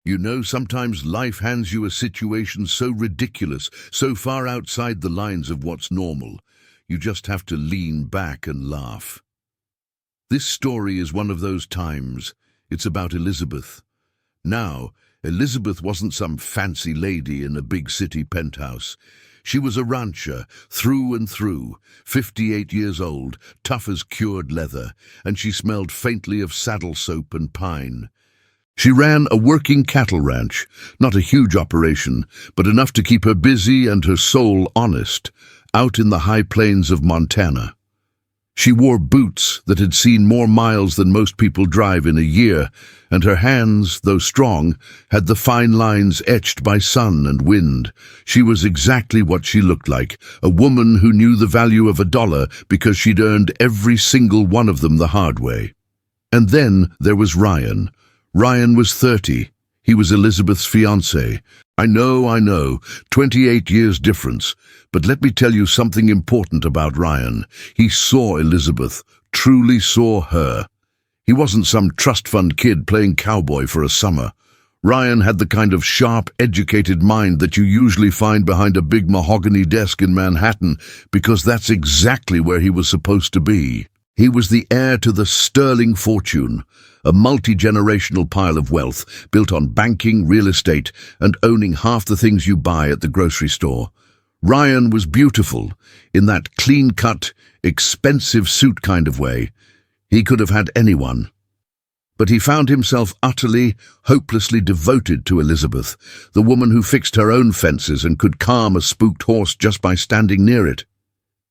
You know, sometimes life hands you a situation so ridiculous, so far outside the lines of what's normal, you just have to lean back and laugh. This story is one of those times. It's about Elizabeth. Now, Elizabeth wasn't some fancy lady in a big city penthouse. She was a rancher, through and through, 58 years old, tough as cured leather, and she smelled faintly of saddle soap and pine. She ran a working cattle ranch, not a huge operation, but enough to keep her busy and her soul honest, out in the high plains of Montana. She wore boots that had seen more miles than most people drive in a year, and her hands, though strong, had the fine lines etched by sun and wind. She was exactly what she looked like, a woman who knew the value of $1 because she'd earned every single one of them the hard way. And then there was Ryan. Ryan was 30. He was Elizabeth's fiancé. I know, 28 years difference. But let me tell you something important about Ryan. He saw Elizabeth, truly saw her. He wasn't some trust fund kid playing cowboy for a summer. Ryan had the kind of sharp, educated mind that you usually find behind a big mahogany desk in Manhattan, because that's exactly where he was supposed to be. He was the heir to the sterling fortune, a multi-generational pile of wealth built on banking, real estate, and owning half the things you buy at the grocery store. Ryan was beautiful, in that clean-cut, expensive suit kind of way. He could have had anyone. But he found himself utterly, hopelessly devoted to Elizabeth, the woman who fixed her own fences and could calm a spooked horse just by standing near it.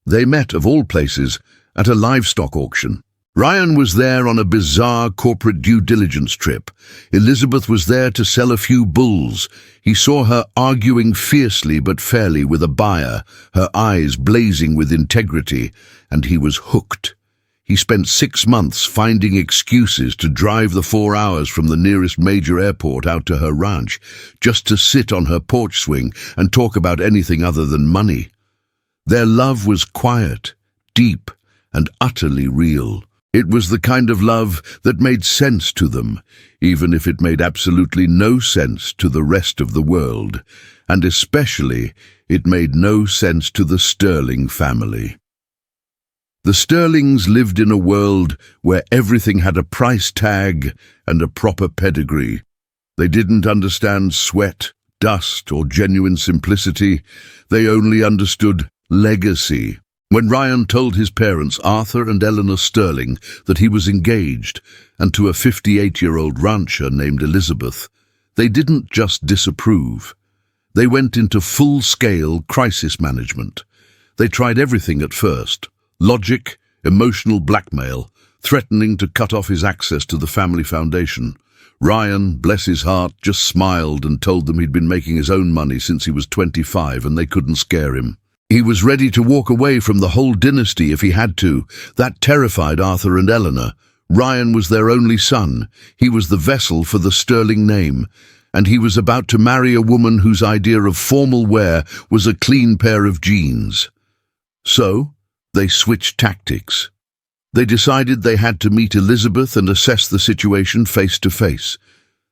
They met, of all places, at a livestock auction. Ryan was there on a bizarre corporate due diligence trip. Elizabeth was there to sell a few bulls. He saw her arguing fiercely but fairly with a buyer, her eyes blazing with integrity, and he was hooked. He spent 6 months finding excuses to drive the 4 hours from the nearest major airport out to her ranch, just to sit on her porch swing and talk about anything other than money. Their love was quiet, deep, and utterly real. It was the kind of love that made sense to them, even if it made absolutely no sense to the rest of the world, and especially it made no sense to the Sterling family. The Sterlings lived in a world where everything had a price tag and a proper pedigree. They didn't understand sweat, dust, or genuine simplicity. They only understood legacy. When Ryan told his parents, Arthur and Eleanor Sterling, that he was engaged, and to a 58-year-old rancher named Elizabeth, they didn't just disapprove. They went into full-scale crisis management. They tried everything at first: logic, emotional blackmail, threatening to cut off his access to the family foundation. Ryan, bless his heart, just smiled and told them he'd been making his own money since he was 25 and they couldn't scare him. He was ready to walk away from the whole dynasty if he had to. That terrified Arthur and Eleanor. Ryan was their only son. He was the vessel for the Sterling name, and he was about to marry a woman whose idea of formal wear was a clean pair of jeans. So, they switched tactics. They decided they had to meet Elizabeth and assess the situation face to face.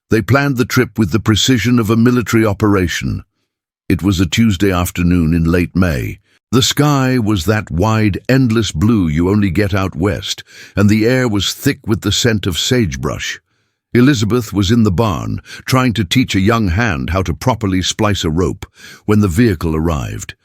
They planned the trip with the precision of a military operation. It was a Tuesday afternoon in late May. The sky was that wide, endless blue you only get out west, and the air was thick with the scent of sagebrush. Elizabeth was in the barn, trying to teach a young hand how to properly splice a rope, when the vehicle arrived.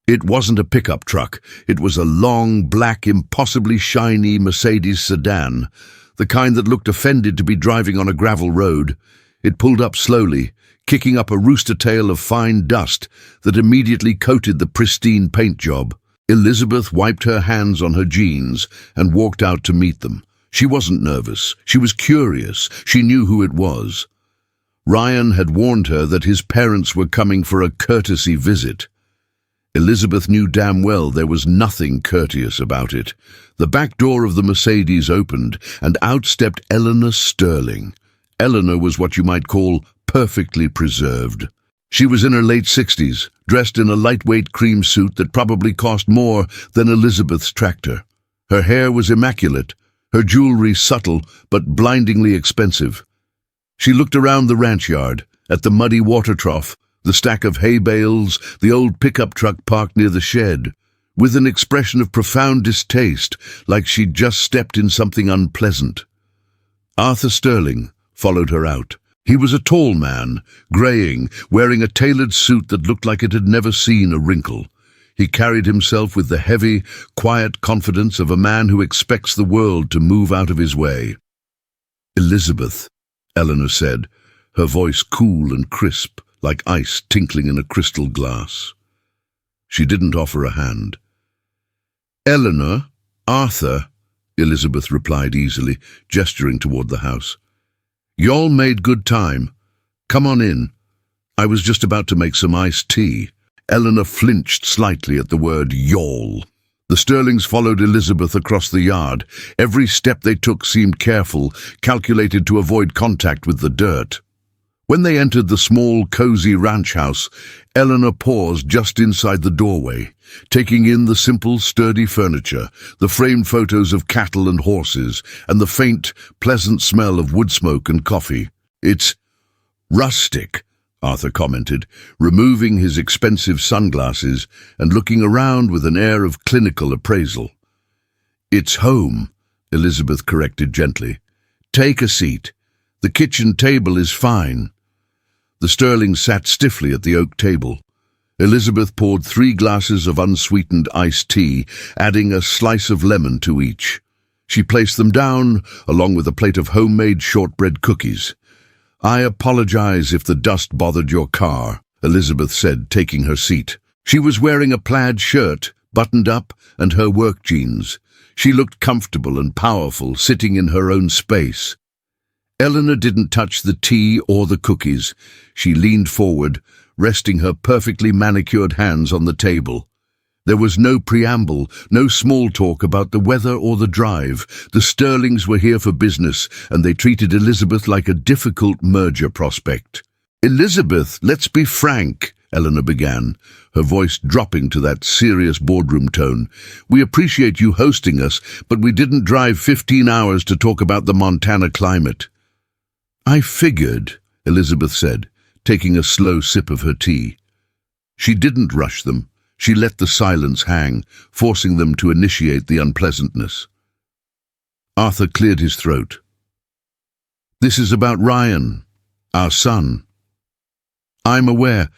It wasn't a pickup truck. It was a long, black, impossibly shiny Mercedes sedan, the kind that looked offended to be driving on a gravel road. It pulled up slowly, kicking up a rooster tail of fine dust that immediately coated the pristine paint job. Elizabeth wiped her hands on her jeans and walked out to meet them. She wasn't nervous. She was curious. She knew who it was. Ryan had warned her that his parents were coming for a courtesy visit. Elizabeth knew damn well there was nothing courteous about it. The back door of the Mercedes opened, and out stepped Eleanor Sterling. Eleanor was what you might call perfectly preserved. She was in her late 60s, dressed in a lightweight cream suit that probably cost more than Elizabeth's tractor. Her hair was immaculate, her jewelry subtle but blindingly expensive. She looked around the ranch yard, at the muddy water trough, the stack of hay bales, the old pickup truck parked near the shed, with an expression of profound distaste, like she'd just stepped in something unpleasant. Arthur Sterling followed her out. He was a tall man, greying, wearing a tailored suit that looked like it had never seen a wrinkle. He carried himself with the heavy, quiet confidence of a man who expects the world to move out of his way. "Elizabeth," Eleanor said, her voice cool and crisp, like ice tinkling in a crystal glass. She didn't offer a hand. "Eleanor, Arthur," Elizabeth replied easily, gesturing toward the house. "Y'all made good time. Come on in. I was just about to make some iced tea." Eleanor flinched slightly at the word y'all. The Sterlings followed Elizabeth across the yard. Every step they took seemed careful, calculated to avoid contact with the dirt. When they entered the small, cozy ranch house, Eleanor paused just inside the doorway, taking in the simple, sturdy furniture, the framed photos of cattle and horses, and the faint, pleasant smell of wood smoke and coffee. "It's rustic," Arthur commented, removing his expensive sunglasses and looking around with an air of clinical appraisal. "It's home," Elizabeth corrected gently. "Take a seat. The kitchen table is fine." The Sterlings sat stiffly at the oak table. Elizabeth poured 3 glasses of unsweetened iced tea, adding a slice of lemon to each. She placed them down, along with a plate of homemade shortbread cookies. "I apologize if the dust bothered your car," Elizabeth said, taking her seat. She was wearing a plaid shirt, buttoned up, and her work jeans. She looked comfortable and powerful, sitting in her own space. Eleanor didn't touch the tea or the cookies. She leaned forward, resting her perfectly manicured hands on the table. There was no preamble, no small talk about the weather or the drive. The Sterlings were here for business, and they treated Elizabeth like a difficult merger prospect. "Elizabeth, let's be frank," Eleanor began, her voice dropping to that serious boardroom tone. "We appreciate you hosting us, but we didn't drive 15 hours to talk about the Montana climate." "I figured," Elizabeth said, taking a slow sip of her tea. She didn't rush them. She let the silence hang, forcing them to initiate the unpleasantness. Arthur cleared his throat. "This is about Ryan, our son." "I'm aware.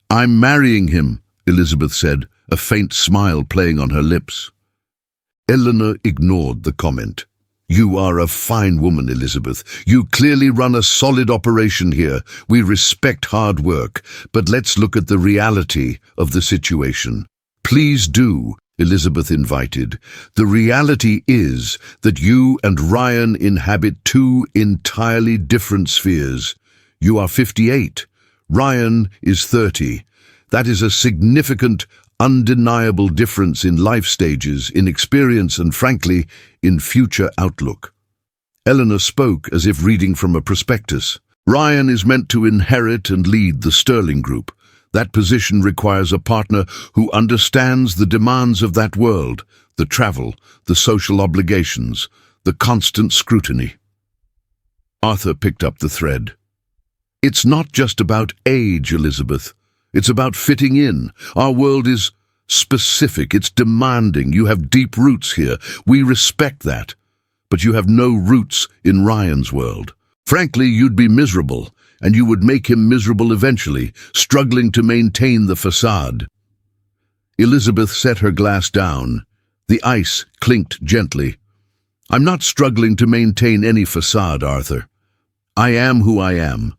I'm marrying him," Elizabeth said, a faint smile playing on her lips. Eleanor ignored the comment. "You are a fine woman, Elizabeth. You clearly run a solid operation here. We respect hard work, but let's look at the reality of the situation." "Please do," Elizabeth invited. "The reality is that you and Ryan inhabit 2 entirely different spheres. You are 58. Ryan is 30. That is a significant, undeniable difference in life stages, in experience, and frankly, in future outlook." Eleanor spoke as if reading from a prospectus. "Ryan is meant to inherit and lead the Sterling Group. That position requires a partner who understands the demands of that world, the travel, the social obligations, the constant scrutiny." Arthur picked up the thread. "It's not just about age, Elizabeth. It's about fitting in. Our world is specific. It's demanding. You have deep roots here. We respect that. But you have no roots in Ryan's world. Frankly, you'd be miserable, and you would make him miserable eventually, struggling to maintain the facade." Elizabeth set her glass down. The ice clinked gently. "I'm not struggling to maintain any facade, Arthur. I am who I am.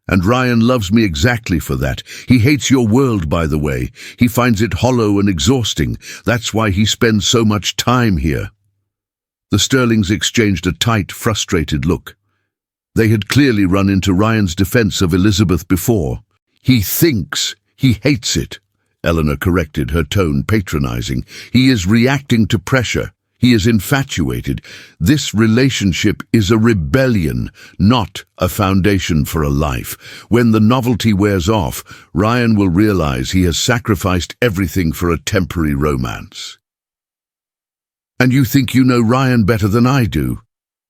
And Ryan loves me exactly for that. He hates your world, by the way. He finds it hollow and exhausting. That's why he spends so much time here." The Sterlings exchanged a tight, frustrated look. They had clearly run into Ryan's defense of Elizabeth before. "He thinks he hates it," Eleanor corrected, her tone patronizing. "He is reacting to pressure. He is infatuated. This relationship is a rebellion, not a foundation for a life. When the novelty wears off, Ryan will realize he has sacrificed everything for a temporary romance." "And you think you know Ryan better than I do?"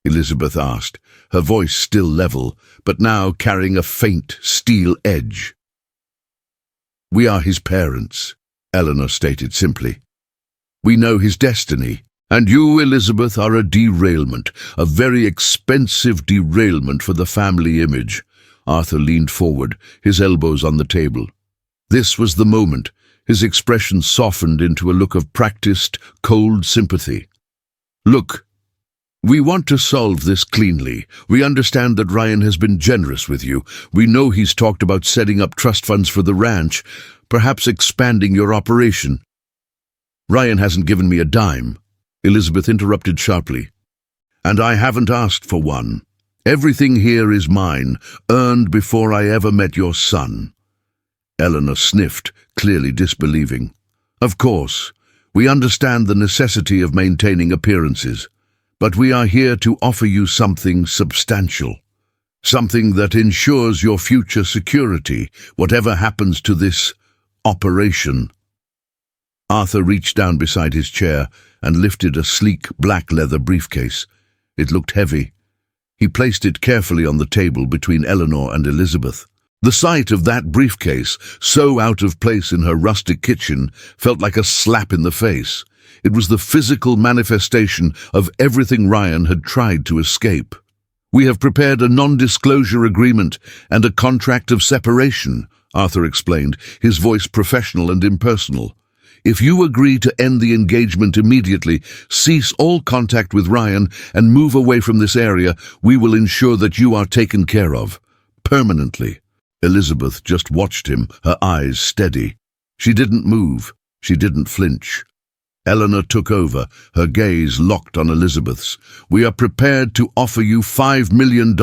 Elizabeth asked, her voice still level, but now carrying a faint steel edge. "We are his parents," Eleanor stated simply. "We know his destiny, and you, Elizabeth, are a derailment, a very expensive derailment for the family image." Arthur leaned forward, his elbows on the table. This was the moment. His expression softened into a look of practiced, cold sympathy. "Look, we want to solve this cleanly. We understand that Ryan has been generous with you. We know he's talked about setting up trust funds for the ranch, perhaps expanding your operation." "Ryan hasn't given me a dime," Elizabeth interrupted sharply. "And I haven't asked for one. Everything here is mine, earned before I ever met your son." Eleanor sniffed, clearly disbelieving. "Of course, we understand the necessity of maintaining appearances, but we are here to offer you something substantial. Something that ensures your future security, whatever happens to this operation." Arthur reached down beside his chair and lifted a sleek black leather briefcase. It looked heavy. He placed it carefully on the table between Eleanor and Elizabeth. The sight of that briefcase, so out of place in her rustic kitchen, felt like a slap in the face. It was the physical manifestation of everything Ryan had tried to escape. "We have prepared a non-disclosure agreement and a contract of separation," Arthur explained, his voice professional and impersonal. "If you agree to end the engagement immediately, cease all contact with Ryan, and move away from this area, we will ensure that you are taken care of. Permanently." Elizabeth just watched him, her eyes steady. She didn't move. She didn't flinch. Eleanor took over, her gaze locked on Elizabeth's. "We are prepared to offer you $5 million,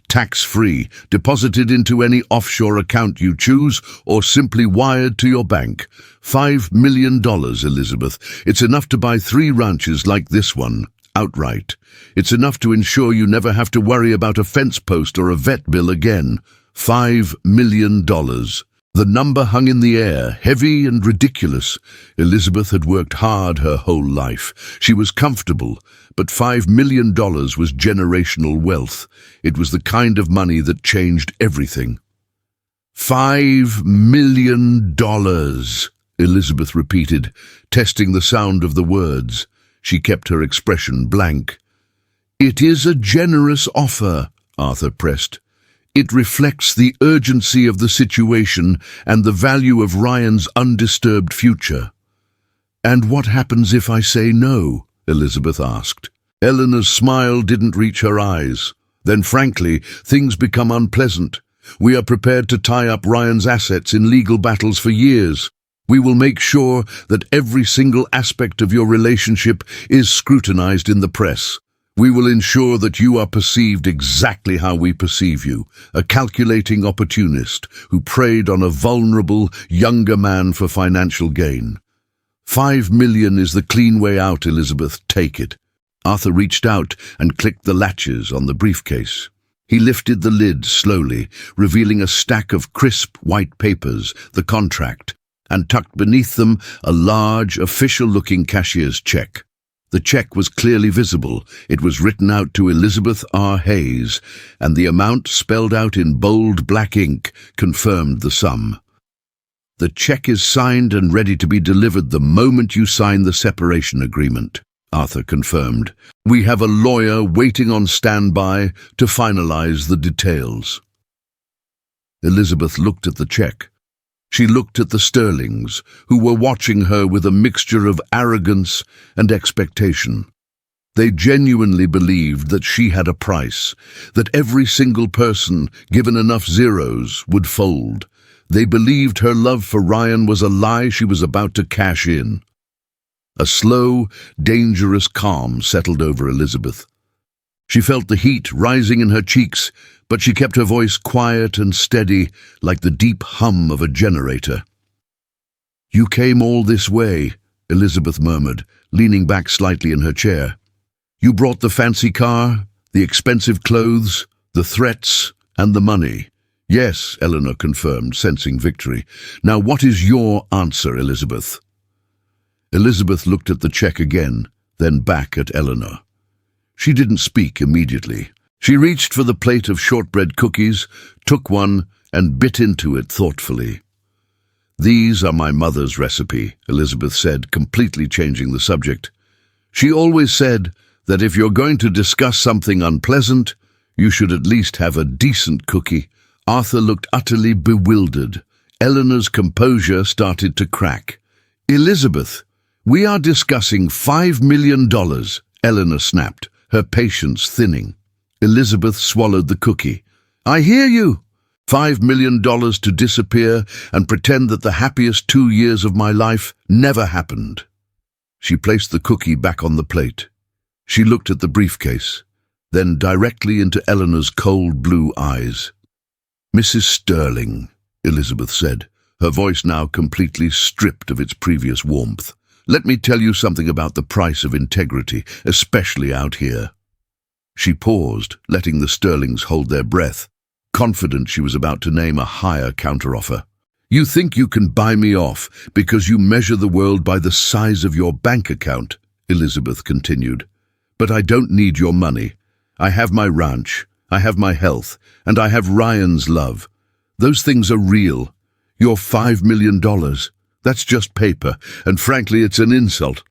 tax-free, deposited into any offshore account you choose, or simply wired to your bank. $5 million, Elizabeth. It's enough to buy 3 ranches like this one, outright. It's enough to ensure you never have to worry about a fence post or a vet bill again. $5 million. The number hung in the air, heavy and ridiculous. Elizabeth had worked hard her whole life. She was comfortable, but $5 million was generational wealth. It was the kind of money that changed everything. $5 million, Elizabeth repeated, testing the sound of the words. She kept her expression blank. "It is a generous offer," Arthur pressed. "It reflects the urgency of the situation and the value of Ryan's undisturbed future." "And what happens if I say no?" Elizabeth asked. Eleanor's smile didn't reach her eyes. "Then frankly, things become unpleasant. We are prepared to tie up Ryan's assets in legal battles for years. We will make sure that every single aspect of your relationship is scrutinized in the press. We will ensure that you are perceived exactly how we perceive you, a calculating opportunist who preyed on a vulnerable, younger man for financial gain. $5 million is the clean way out, Elizabeth. Take it." Arthur reached out and clicked the latches on the briefcase. He lifted the lid slowly, revealing a stack of crisp white papers, the contract, and tucked beneath them a large, official-looking cashier's check. The check was clearly visible. It was written out to Elizabeth R. Hayes, and the amount spelled out in bold black ink confirmed the sum. "The check is signed and ready to be delivered the moment you sign the separation agreement," Arthur confirmed. "We have a lawyer waiting on standby to finalize the details." Elizabeth looked at the check. She looked at the Sterlings, who were watching her with a mixture of arrogance and expectation. They genuinely believed that she had a price, that every single person, given enough zeros, would fold. They believed her love for Ryan was a lie she was about to cash in. A slow, dangerous calm settled over Elizabeth. She felt the heat rising in her cheeks, but she kept her voice quiet and steady, like the deep hum of a generator. "You came all this way," Elizabeth murmured, leaning back slightly in her chair. "You brought the fancy car, the expensive clothes, the threats, and the money." "Yes," Eleanor confirmed, sensing victory. "Now what is your answer, Elizabeth?" Elizabeth looked at the check again, then back at Eleanor. She didn't speak immediately. She reached for the plate of shortbread cookies, took one, and bit into it thoughtfully. "These are my mother's recipe," Elizabeth said, completely changing the subject. "She always said that if you're going to discuss something unpleasant, you should at least have a decent cookie." Arthur looked utterly bewildered. Eleanor's composure started to crack. "Elizabeth, we are discussing $5 million, Eleanor snapped, her patience thinning. Elizabeth swallowed the cookie. "I hear you. $5 million to disappear and pretend that the happiest 2 years of my life never happened." She placed the cookie back on the plate. She looked at the briefcase, then directly into Eleanor's cold blue eyes. "Mrs. Sterling," Elizabeth said, her voice now completely stripped of its previous warmth, "let me tell you something about the price of integrity, especially out here." She paused, letting the Sterlings hold their breath, confident she was about to name a higher counteroffer. "You think you can buy me off because you measure the world by the size of your bank account," Elizabeth continued. "But I don't need your money. I have my ranch, I have my health, and I have Ryan's love. Those things are real. Your $5 million, that's just paper, and frankly it's an insult."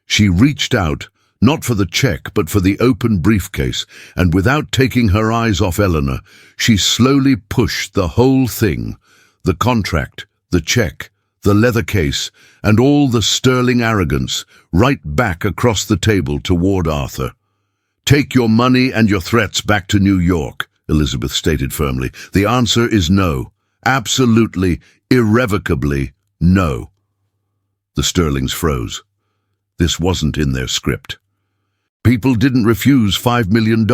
She reached out, not for the check but for the open briefcase, and without taking her eyes off Eleanor, she slowly pushed the whole thing, the contract, the check, the leather case, and all the sterling arrogance, right back across the table toward Arthur. "Take your money and your threats back to New York," Elizabeth stated firmly. "The answer is no. Absolutely, irrevocably, no." The Sterlings froze. This wasn't in their script. People didn't refuse $5 million,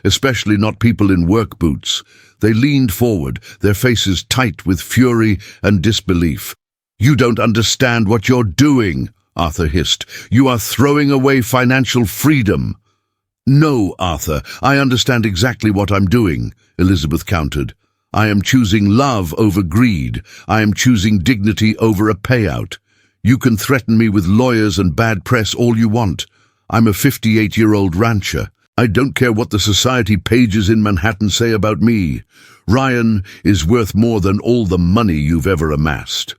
especially not people in work boots. They leaned forward, their faces tight with fury and disbelief. "You don't understand what you're doing," Arthur hissed. "You are throwing away financial freedom." "No, Arthur, I understand exactly what I'm doing," Elizabeth countered. "I am choosing love over greed. I am choosing dignity over a payout. You can threaten me with lawyers and bad press all you want. I'm a 58-year-old rancher. I don't care what the society pages in Manhattan say about me. Ryan is worth more than all the money you've ever amassed."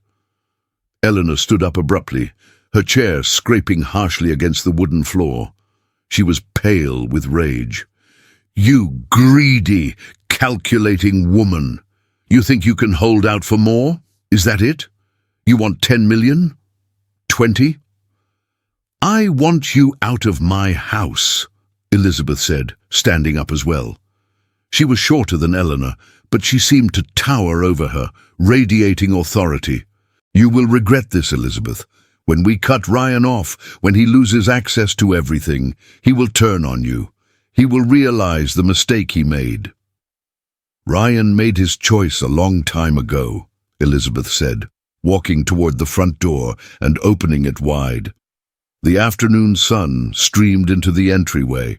Eleanor stood up abruptly, her chair scraping harshly against the wooden floor. She was pale with rage. "You greedy, calculating woman! You think you can hold out for more? Is that it? You want 10 million? 20? "I want you out of my house," Elizabeth said, standing up as well. She was shorter than Eleanor, but she seemed to tower over her, radiating authority. "You will regret this, Elizabeth. When we cut Ryan off, when he loses access to everything, he will turn on you. He will realize the mistake he made." "Ryan made his choice a long time ago," Elizabeth said, walking toward the front door and opening it wide. The afternoon sun streamed into the entryway,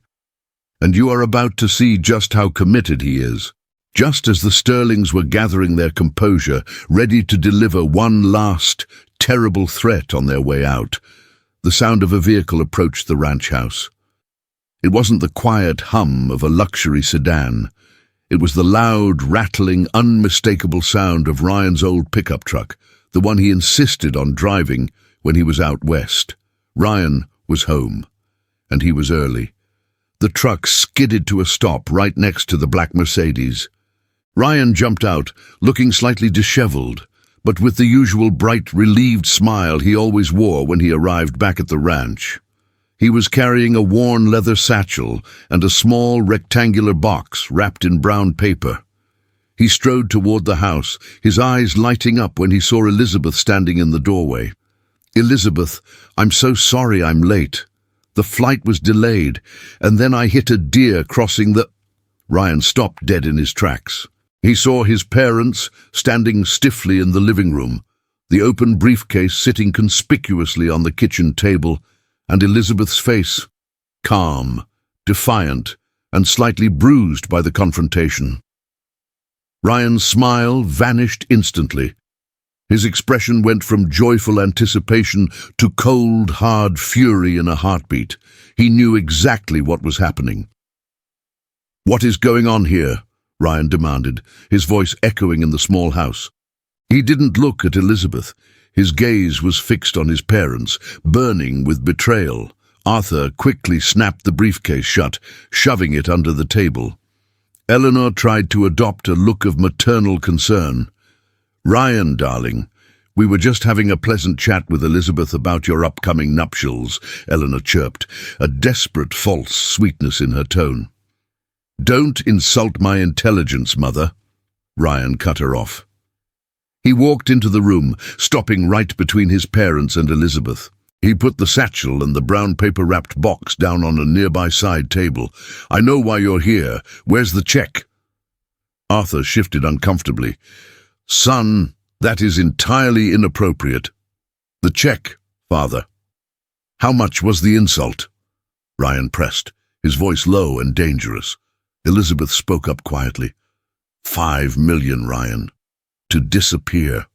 and you are about to see just how committed he is. Just as the Sterlings were gathering their composure, ready to deliver one last, terrible threat on their way out, the sound of a vehicle approached the ranch house. It wasn't the quiet hum of a luxury sedan. It was the loud, rattling, unmistakable sound of Ryan's old pickup truck, the one he insisted on driving when he was out west. Ryan was home, and he was early. The truck skidded to a stop right next to the black Mercedes. Ryan jumped out, looking slightly disheveled, but with the usual bright, relieved smile he always wore when he arrived back at the ranch. He was carrying a worn leather satchel and a small rectangular box wrapped in brown paper. He strode toward the house, his eyes lighting up when he saw Elizabeth standing in the doorway. "Elizabeth, I'm so sorry I'm late. The flight was delayed, and then I hit a deer crossing the—" Ryan stopped dead in his tracks. He saw his parents standing stiffly in the living room, the open briefcase sitting conspicuously on the kitchen table, and Elizabeth's face, calm, defiant, and slightly bruised by the confrontation. Ryan's smile vanished instantly. His expression went from joyful anticipation to cold, hard fury in a heartbeat. He knew exactly what was happening. "What is going on here?" Ryan demanded, his voice echoing in the small house. He didn't look at Elizabeth. His gaze was fixed on his parents, burning with betrayal. Arthur quickly snapped the briefcase shut, shoving it under the table. Eleanor tried to adopt a look of maternal concern. "Ryan, darling, we were just having a pleasant chat with Elizabeth about your upcoming nuptials," Eleanor chirped, a desperate false sweetness in her tone. "Don't insult my intelligence, Mother," Ryan cut her off. He walked into the room, stopping right between his parents and Elizabeth. He put the satchel and the brown paper-wrapped box down on a nearby side table. "I know why you're here. Where's the check?" Arthur shifted uncomfortably. "Son, that is entirely inappropriate." "The check, Father." "How much was the insult?" Ryan pressed, his voice low and dangerous. Elizabeth spoke up quietly. "5 million, Ryan. To disappear."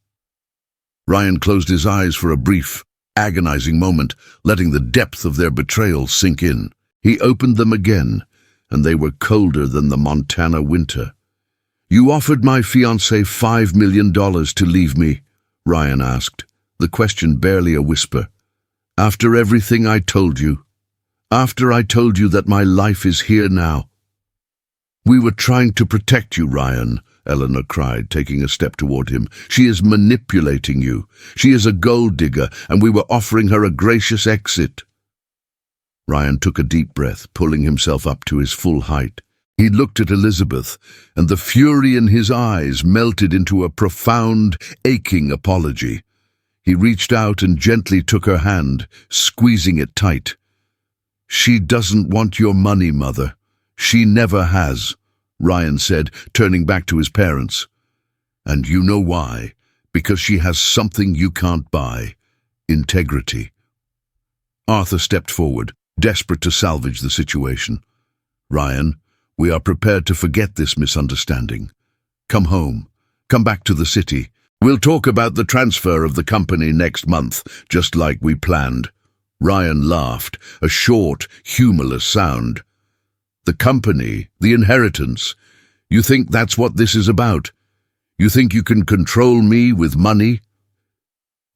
Ryan closed his eyes for a brief, agonizing moment, letting the depth of their betrayal sink in. He opened them again, and they were colder than the Montana winter. "You offered my fiancé $5 million to leave me?" Ryan asked, the question barely a whisper. "After everything I told you? After I told you that my life is here now?" "We were trying to protect you, Ryan," Eleanor cried, taking a step toward him. "She is manipulating you. She is a gold digger, and we were offering her a gracious exit." Ryan took a deep breath, pulling himself up to his full height. He looked at Elizabeth, and the fury in his eyes melted into a profound, aching apology. He reached out and gently took her hand, squeezing it tight. "She doesn't want your money, Mother. She never has," Ryan said, turning back to his parents. "And you know why? Because she has something you can't buy: integrity." Arthur stepped forward, desperate to salvage the situation. "Ryan, we are prepared to forget this misunderstanding. Come home. Come back to the city. We'll talk about the transfer of the company next month, just like we planned." Ryan laughed, a short, humorless sound. "The company, the inheritance. You think that's what this is about? You think you can control me with money?"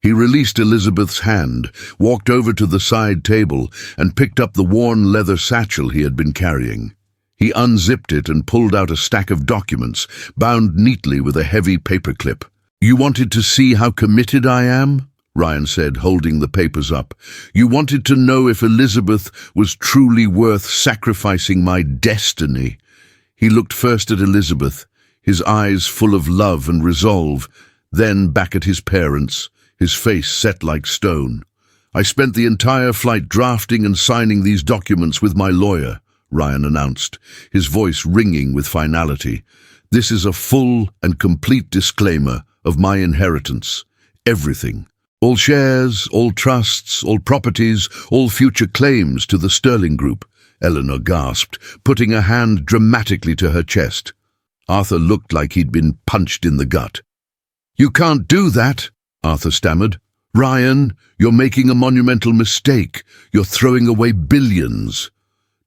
He released Elizabeth's hand, walked over to the side table, and picked up the worn leather satchel he had been carrying. He unzipped it and pulled out a stack of documents, bound neatly with a heavy paperclip. "You wanted to see how committed I am?" Ryan said, holding the papers up. "You wanted to know if Elizabeth was truly worth sacrificing my destiny." He looked first at Elizabeth, his eyes full of love and resolve, then back at his parents, his face set like stone. "I spent the entire flight drafting and signing these documents with my lawyer," Ryan announced, his voice ringing with finality. "This is a full and complete disclaimer of my inheritance. Everything. All shares, all trusts, all properties, all future claims to the Sterling Group," Eleanor gasped, putting a hand dramatically to her chest. Arthur looked like he'd been punched in the gut. "You can't do that," Arthur stammered. "Ryan, you're making a monumental mistake. You're throwing away billions."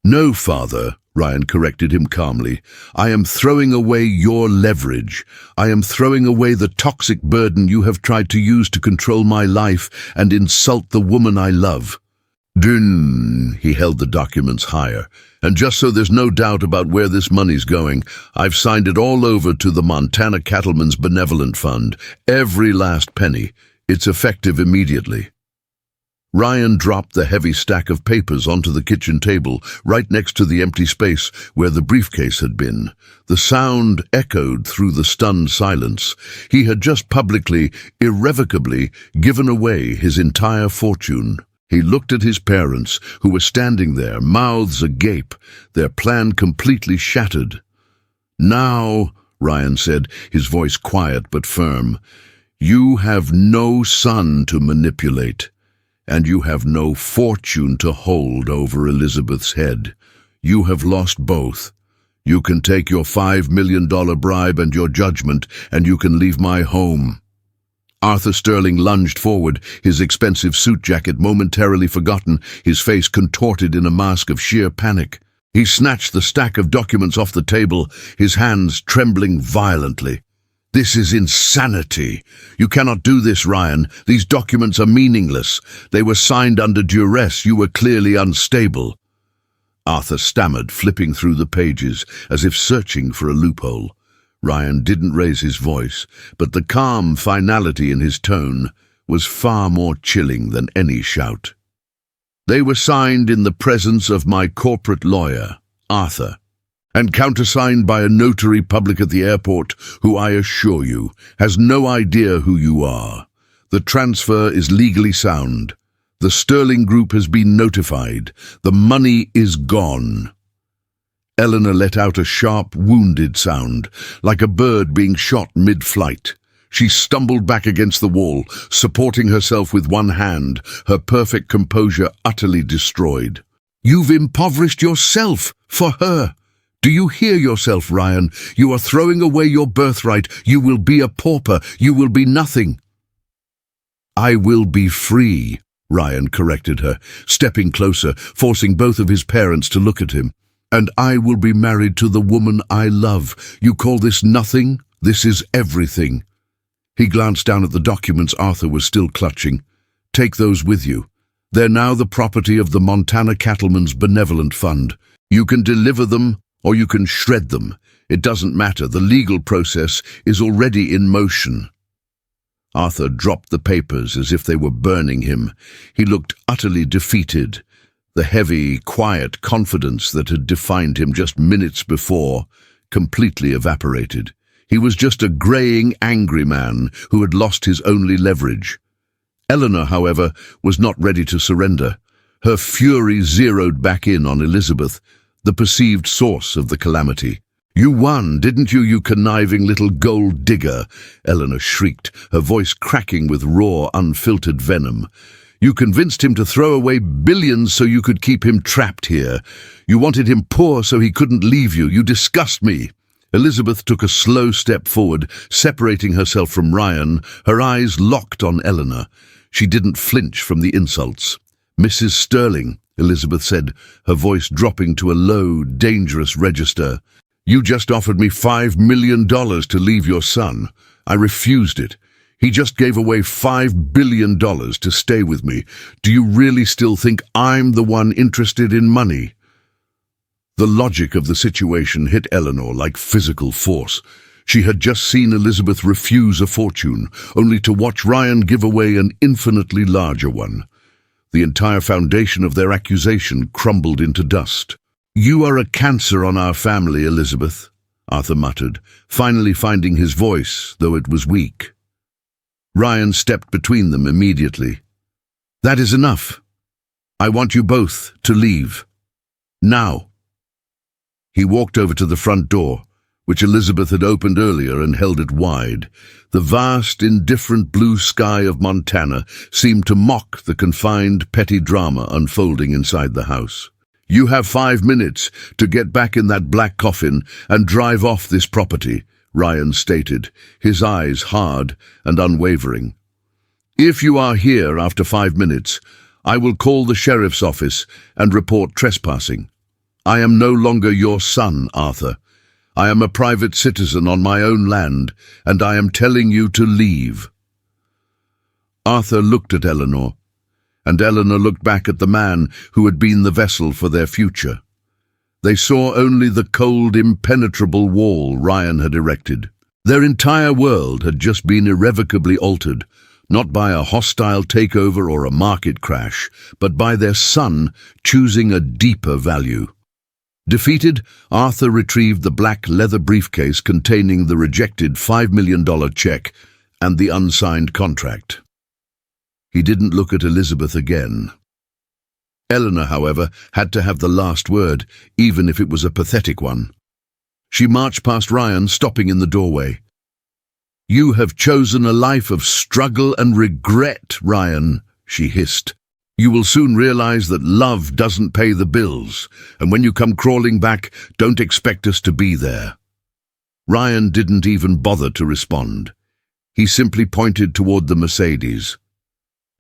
"No, Father," Ryan corrected him calmly. "I am throwing away your leverage. I am throwing away the toxic burden you have tried to use to control my life and insult the woman I love." "Dun," he held the documents higher. "And just so there's no doubt about where this money's going, I've signed it all over to the Montana Cattlemen's Benevolent Fund. Every last penny. It's effective immediately." Ryan dropped the heavy stack of papers onto the kitchen table, right next to the empty space where the briefcase had been. The sound echoed through the stunned silence. He had just publicly, irrevocably, given away his entire fortune. He looked at his parents, who were standing there, mouths agape, their plan completely shattered. "Now," Ryan said, his voice quiet but firm, "you have no son to manipulate. And you have no fortune to hold over Elizabeth's head. You have lost both. You can take your $5 million bribe and your judgment, and you can leave my home." Arthur Sterling lunged forward, his expensive suit jacket momentarily forgotten, his face contorted in a mask of sheer panic. He snatched the stack of documents off the table, his hands trembling violently. "This is insanity. You cannot do this, Ryan. These documents are meaningless. They were signed under duress. You were clearly unstable." Arthur stammered, flipping through the pages, as if searching for a loophole. Ryan didn't raise his voice, but the calm finality in his tone was far more chilling than any shout. "They were signed in the presence of my corporate lawyer, Arthur, and countersigned by a notary public at the airport who, I assure you, has no idea who you are. The transfer is legally sound. The Sterling Group has been notified. The money is gone." Eleanor let out a sharp, wounded sound, like a bird being shot mid-flight. She stumbled back against the wall, supporting herself with one hand, her perfect composure utterly destroyed. "You've impoverished yourself for her. Do you hear yourself, Ryan? You are throwing away your birthright. You will be a pauper. You will be nothing." "I will be free," Ryan corrected her, stepping closer, forcing both of his parents to look at him. "And I will be married to the woman I love. You call this nothing? This is everything." He glanced down at the documents Arthur was still clutching. "Take those with you. They're now the property of the Montana Cattlemen's Benevolent Fund. You can deliver them or you can shred them. It doesn't matter. The legal process is already in motion." Arthur dropped the papers as if they were burning him. He looked utterly defeated. The heavy, quiet confidence that had defined him just minutes before completely evaporated. He was just a graying, angry man who had lost his only leverage. Eleanor, however, was not ready to surrender. Her fury zeroed back in on Elizabeth, the perceived source of the calamity. "You won, didn't you, you conniving little gold digger?" Eleanor shrieked, her voice cracking with raw, unfiltered venom. "You convinced him to throw away billions so you could keep him trapped here. You wanted him poor so he couldn't leave you. You disgust me." Elizabeth took a slow step forward, separating herself from Ryan, her eyes locked on Eleanor. She didn't flinch from the insults. "Mrs. Sterling," Elizabeth said, her voice dropping to a low, dangerous register, "you just offered me $5 million to leave your son. I refused it. He just gave away $5 billion to stay with me. Do you really still think I'm the one interested in money?" The logic of the situation hit Eleanor like physical force. She had just seen Elizabeth refuse a fortune, only to watch Ryan give away an infinitely larger one. The entire foundation of their accusation crumbled into dust. "You are a cancer on our family, Elizabeth," Arthur muttered, finally finding his voice, though it was weak. Ryan stepped between them immediately. "That is enough. I want you both to leave. Now." He walked over to the front door, which Elizabeth had opened earlier, and held it wide. The vast, indifferent blue sky of Montana seemed to mock the confined, petty drama unfolding inside the house. "You have 5 minutes to get back in that black coffin and drive off this property," Ryan stated, his eyes hard and unwavering. "If you are here after 5 minutes, I will call the sheriff's office and report trespassing. I am no longer your son, Arthur. I am a private citizen on my own land, and I am telling you to leave." Arthur looked at Eleanor, and Eleanor looked back at the man who had been the vessel for their future. They saw only the cold, impenetrable wall Ryan had erected. Their entire world had just been irrevocably altered, not by a hostile takeover or a market crash, but by their son choosing a deeper value. Defeated, Arthur retrieved the black leather briefcase containing the rejected $5 million check and the unsigned contract. He didn't look at Elizabeth again. Eleanor, however, had to have the last word, even if it was a pathetic one. She marched past Ryan, stopping in the doorway. "You have chosen a life of struggle and regret, Ryan," she hissed. "You will soon realize that love doesn't pay the bills, and when you come crawling back, don't expect us to be there." Ryan didn't even bother to respond. He simply pointed toward the Mercedes.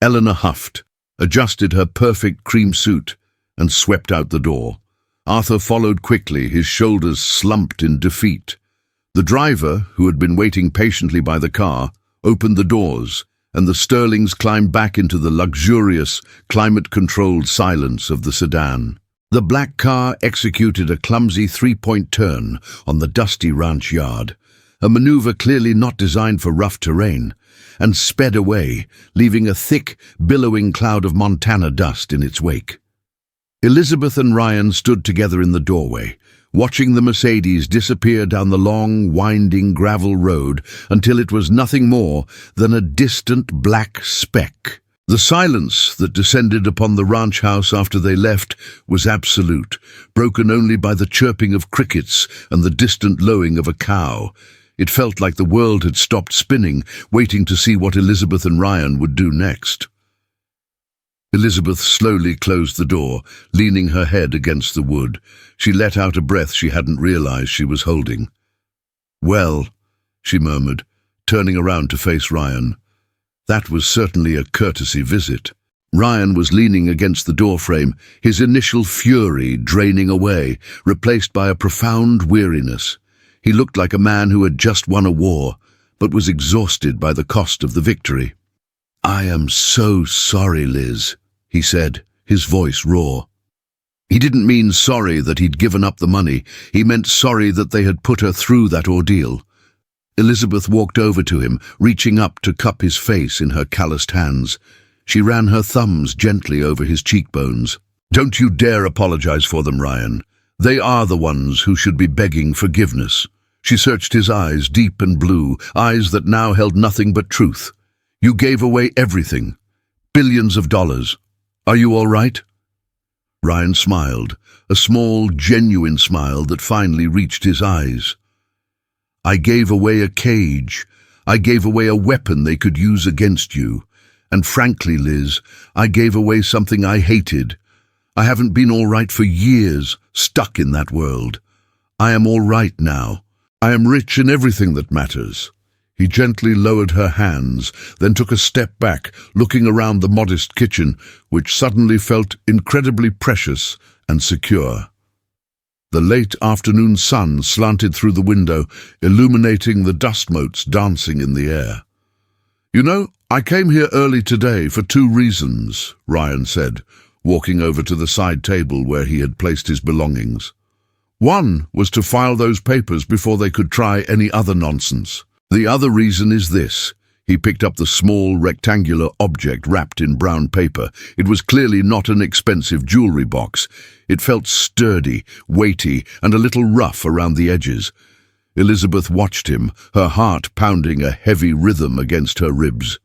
Eleanor huffed, adjusted her perfect cream suit, and swept out the door. Arthur followed quickly, his shoulders slumped in defeat. The driver, who had been waiting patiently by the car, opened the doors, and the Sterlings climbed back into the luxurious, climate-controlled silence of the sedan. The black car executed a clumsy three-point turn on the dusty ranch yard, a maneuver clearly not designed for rough terrain, and sped away, leaving a thick, billowing cloud of Montana dust in its wake. Elizabeth and Ryan stood together in the doorway, watching the Mercedes disappear down the long, winding gravel road until it was nothing more than a distant black speck. The silence that descended upon the ranch house after they left was absolute, broken only by the chirping of crickets and the distant lowing of a cow. It felt like the world had stopped spinning, waiting to see what Elizabeth and Ryan would do next. Elizabeth slowly closed the door, leaning her head against the wood. She let out a breath she hadn't realized she was holding. "Well," she murmured, turning around to face Ryan. That was certainly a courtesy visit. Ryan was leaning against the doorframe, his initial fury draining away, replaced by a profound weariness. He looked like a man who had just won a war, but was exhausted by the cost of the victory. "I am so sorry, Liz," he said, his voice raw. He didn't mean sorry that he'd given up the money. He meant sorry that they had put her through that ordeal. Elizabeth walked over to him, reaching up to cup his face in her calloused hands. She ran her thumbs gently over his cheekbones. "Don't you dare apologize for them, Ryan. They are the ones who should be begging forgiveness." She searched his eyes, deep and blue, eyes that now held nothing but truth. "You gave away everything. Billions of dollars. Are you all right?" Ryan smiled, a small, genuine smile that finally reached his eyes. "I gave away a cage. I gave away a weapon they could use against you. And frankly, Liz, I gave away something I hated. I haven't been all right for years, stuck in that world. I am all right now. I am rich in everything that matters." He gently lowered her hands, then took a step back, looking around the modest kitchen, which suddenly felt incredibly precious and secure. The late afternoon sun slanted through the window, illuminating the dust motes dancing in the air. "You know, I came here early today for 2 reasons, Ryan said, walking over to the side table where he had placed his belongings. "One was to file those papers before they could try any other nonsense. The other reason is this." He picked up the small, rectangular object wrapped in brown paper. It was clearly not an expensive jewelry box. It felt sturdy, weighty, and a little rough around the edges. Elizabeth watched him, her heart pounding a heavy rhythm against her ribs.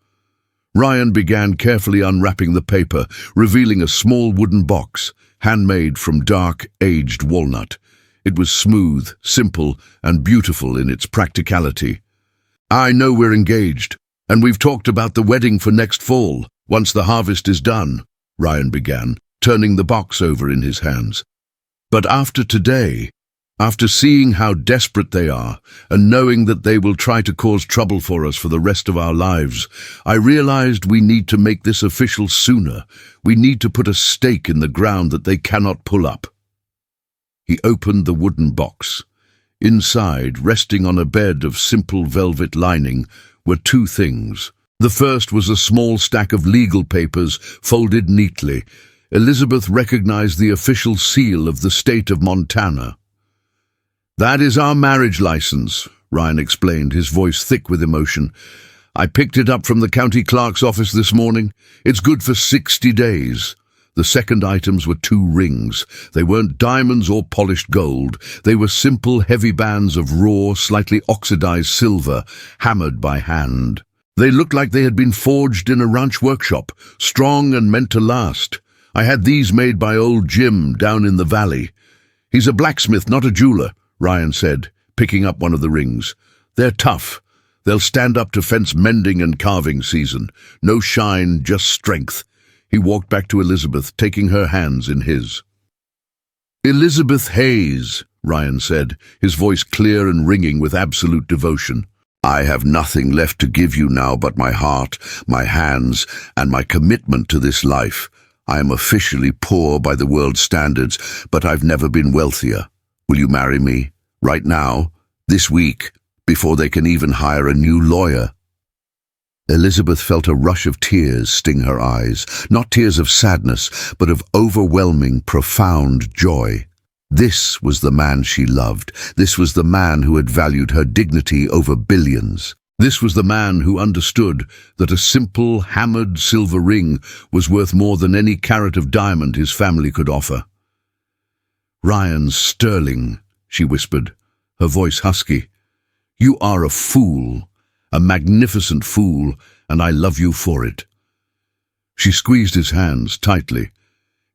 Ryan began carefully unwrapping the paper, revealing a small wooden box, handmade from dark, aged walnut. It was smooth, simple, and beautiful in its practicality. "I know we're engaged, and we've talked about the wedding for next fall, once the harvest is done," Ryan began, turning the box over in his hands. "But after today, after seeing how desperate they are, and knowing that they will try to cause trouble for us for the rest of our lives, I realized we need to make this official sooner. We need to put a stake in the ground that they cannot pull up." He opened the wooden box. Inside, resting on a bed of simple velvet lining, were 2 things. The first was a small stack of legal papers folded neatly. Elizabeth recognized the official seal of the state of Montana. "That is our marriage license," Ryan explained, his voice thick with emotion. "I picked it up from the county clerk's office this morning. It's good for 60 days. The second items were 2 rings. They weren't diamonds or polished gold. They were simple, heavy bands of raw, slightly oxidized silver, hammered by hand. They looked like they had been forged in a ranch workshop, strong and meant to last. I had these made by old Jim down in the valley. He's a blacksmith, not a jeweler," Ryan said, picking up one of the rings. "They're tough. They'll stand up to fence mending and carving season. No shine, just strength." He walked back to Elizabeth, taking her hands in his. "Elizabeth Hayes," Ryan said, his voice clear and ringing with absolute devotion. "I have nothing left to give you now but my heart, my hands, and my commitment to this life. I am officially poor by the world's standards, but I've never been wealthier. Will you marry me? Right now? This week? Before they can even hire a new lawyer?" Elizabeth felt a rush of tears sting her eyes, not tears of sadness, but of overwhelming, profound joy. This was the man she loved. This was the man who had valued her dignity over billions. This was the man who understood that a simple, hammered silver ring was worth more than any carat of diamond his family could offer. "Ryan Sterling," she whispered, her voice husky. "You are a fool, a magnificent fool, and I love you for it." She squeezed his hands tightly.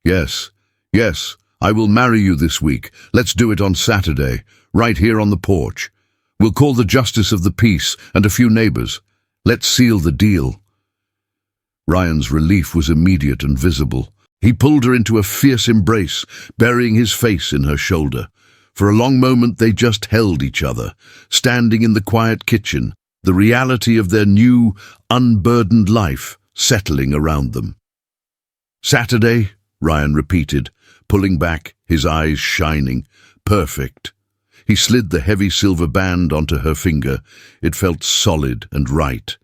Yes, I will marry you this week. Let's do it on Saturday, right here on the porch. We'll call the justice of the peace and a few neighbors. Let's seal the deal." Ryan's relief was immediate and visible. He pulled her into a fierce embrace, burying his face in her shoulder. For a long moment they just held each other, standing in the quiet kitchen, the reality of their new, unburdened life settling around them. "Saturday," Ryan repeated, pulling back, his eyes shining. "Perfect." He slid the heavy silver band onto her finger. It felt solid and right.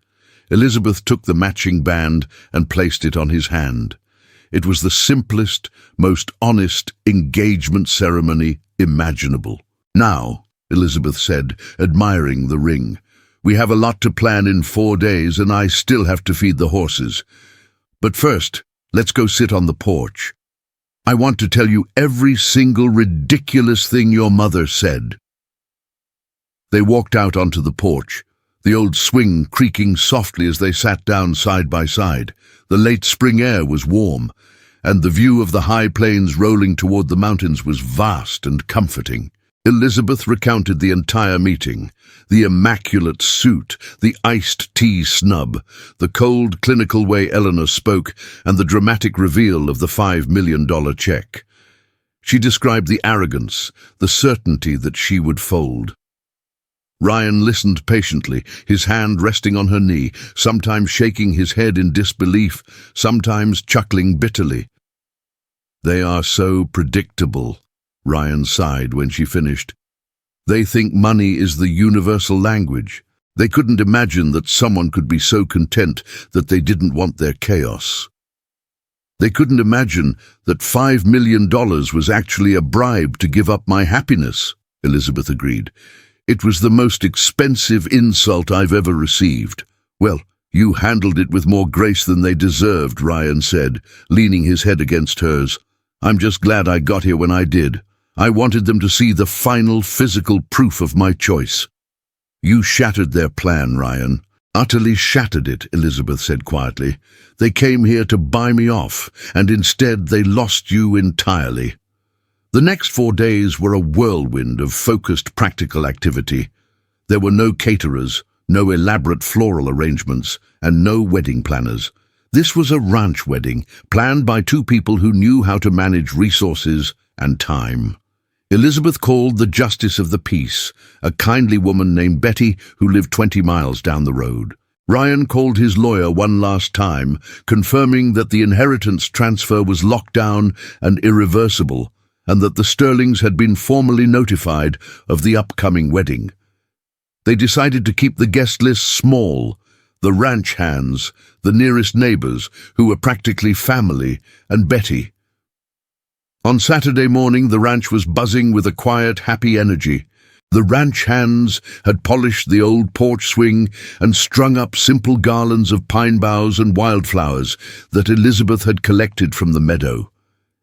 Elizabeth took the matching band and placed it on his hand. It was the simplest, most honest engagement ceremony imaginable. "Now," Elizabeth said, admiring the ring, "we have a lot to plan in 4 days, and I still have to feed the horses. But first, let's go sit on the porch. I want to tell you every single ridiculous thing your mother said." They walked out onto the porch, the old swing creaking softly as they sat down side by side. The late spring air was warm, and the view of the high plains rolling toward the mountains was vast and comforting. Elizabeth recounted the entire meeting: the immaculate suit, the iced tea snub, the cold, clinical way Eleanor spoke, and the dramatic reveal of the $5 million check. She described the arrogance, the certainty that she would fold. Ryan listened patiently, his hand resting on her knee, sometimes shaking his head in disbelief, sometimes chuckling bitterly. "They are so predictable," Ryan sighed when she finished. "They think money is the universal language. They couldn't imagine that someone could be so content that they didn't want their chaos. They couldn't imagine that $5 million was actually a bribe to give up my happiness," Elizabeth agreed. "It was the most expensive insult I've ever received." "Well, you handled it with more grace than they deserved," Ryan said, leaning his head against hers. "I'm just glad I got here when I did. I wanted them to see the final physical proof of my choice." "You shattered their plan, Ryan." "Utterly shattered it," Elizabeth said quietly. "They came here to buy me off, and instead they lost you entirely." The next 4 days were a whirlwind of focused practical activity. There were no caterers, no elaborate floral arrangements, and no wedding planners. This was a ranch wedding, planned by 2 people who knew how to manage resources and time. Elizabeth called the Justice of the Peace, a kindly woman named Betty who lived 20 miles down the road. Ryan called his lawyer one last time, confirming that the inheritance transfer was locked down and irreversible, and that the Sterlings had been formally notified of the upcoming wedding. They decided to keep the guest list small: the ranch hands, the nearest neighbors, who were practically family, and Betty. On Saturday morning, the ranch was buzzing with a quiet, happy energy. The ranch hands had polished the old porch swing and strung up simple garlands of pine boughs and wildflowers that Elizabeth had collected from the meadow.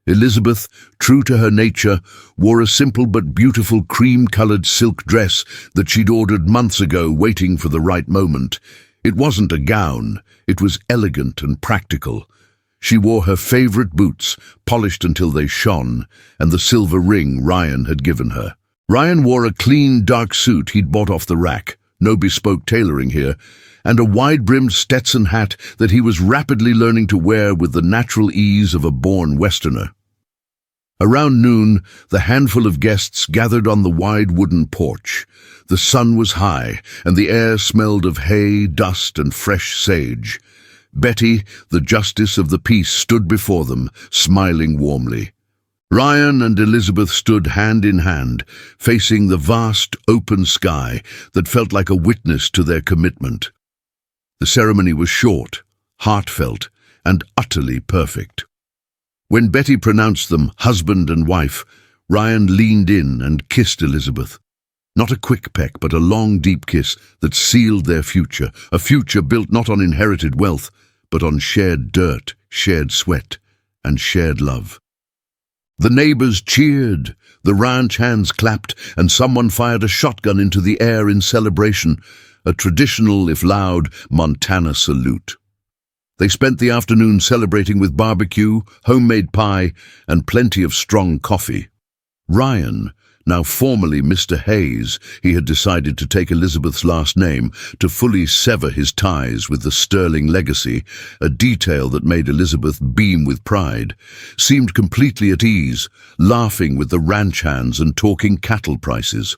Elizabeth, true to her nature, wore a simple but beautiful cream-colored silk dress that she'd ordered months ago, waiting for the right moment. It wasn't a gown, it was elegant and practical. She wore her favorite boots, polished until they shone, and the silver ring Ryan had given her. Ryan wore a clean, dark suit he'd bought off the rack, no bespoke tailoring here, and a wide-brimmed Stetson hat that he was rapidly learning to wear with the natural ease of a born Westerner. Around noon, the handful of guests gathered on the wide wooden porch. The sun was high, and the air smelled of hay, dust, and fresh sage. Betty, the justice of the peace, stood before them, smiling warmly. Ryan and Elizabeth stood hand in hand, facing the vast, open sky that felt like a witness to their commitment. The ceremony was short, heartfelt, and utterly perfect. When Betty pronounced them husband and wife, Ryan leaned in and kissed Elizabeth. Not a quick peck, but a long, deep kiss that sealed their future, a future built not on inherited wealth, but on shared dirt, shared sweat, and shared love. The neighbors cheered, the ranch hands clapped, and someone fired a shotgun into the air in celebration, a traditional, if loud, Montana salute. They spent the afternoon celebrating with barbecue, homemade pie, and plenty of strong coffee. Ryan, now formally Mr. Hayes, he had decided to take Elizabeth's last name to fully sever his ties with the Sterling legacy, a detail that made Elizabeth beam with pride, seemed completely at ease, laughing with the ranch hands and talking cattle prices.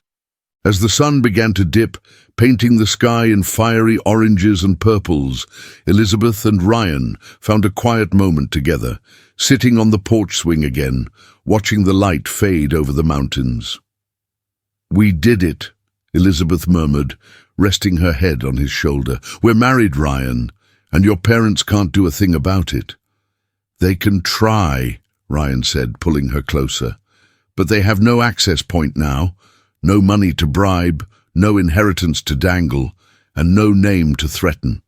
As the sun began to dip, painting the sky in fiery oranges and purples, Elizabeth and Ryan found a quiet moment together, sitting on the porch swing again, watching the light fade over the mountains. "We did it," Elizabeth murmured, resting her head on his shoulder. "We're married, Ryan, and your parents can't do a thing about it." "They can try," Ryan said, pulling her closer. "But they have no access point now. No money to bribe, no inheritance to dangle, and no name to threaten.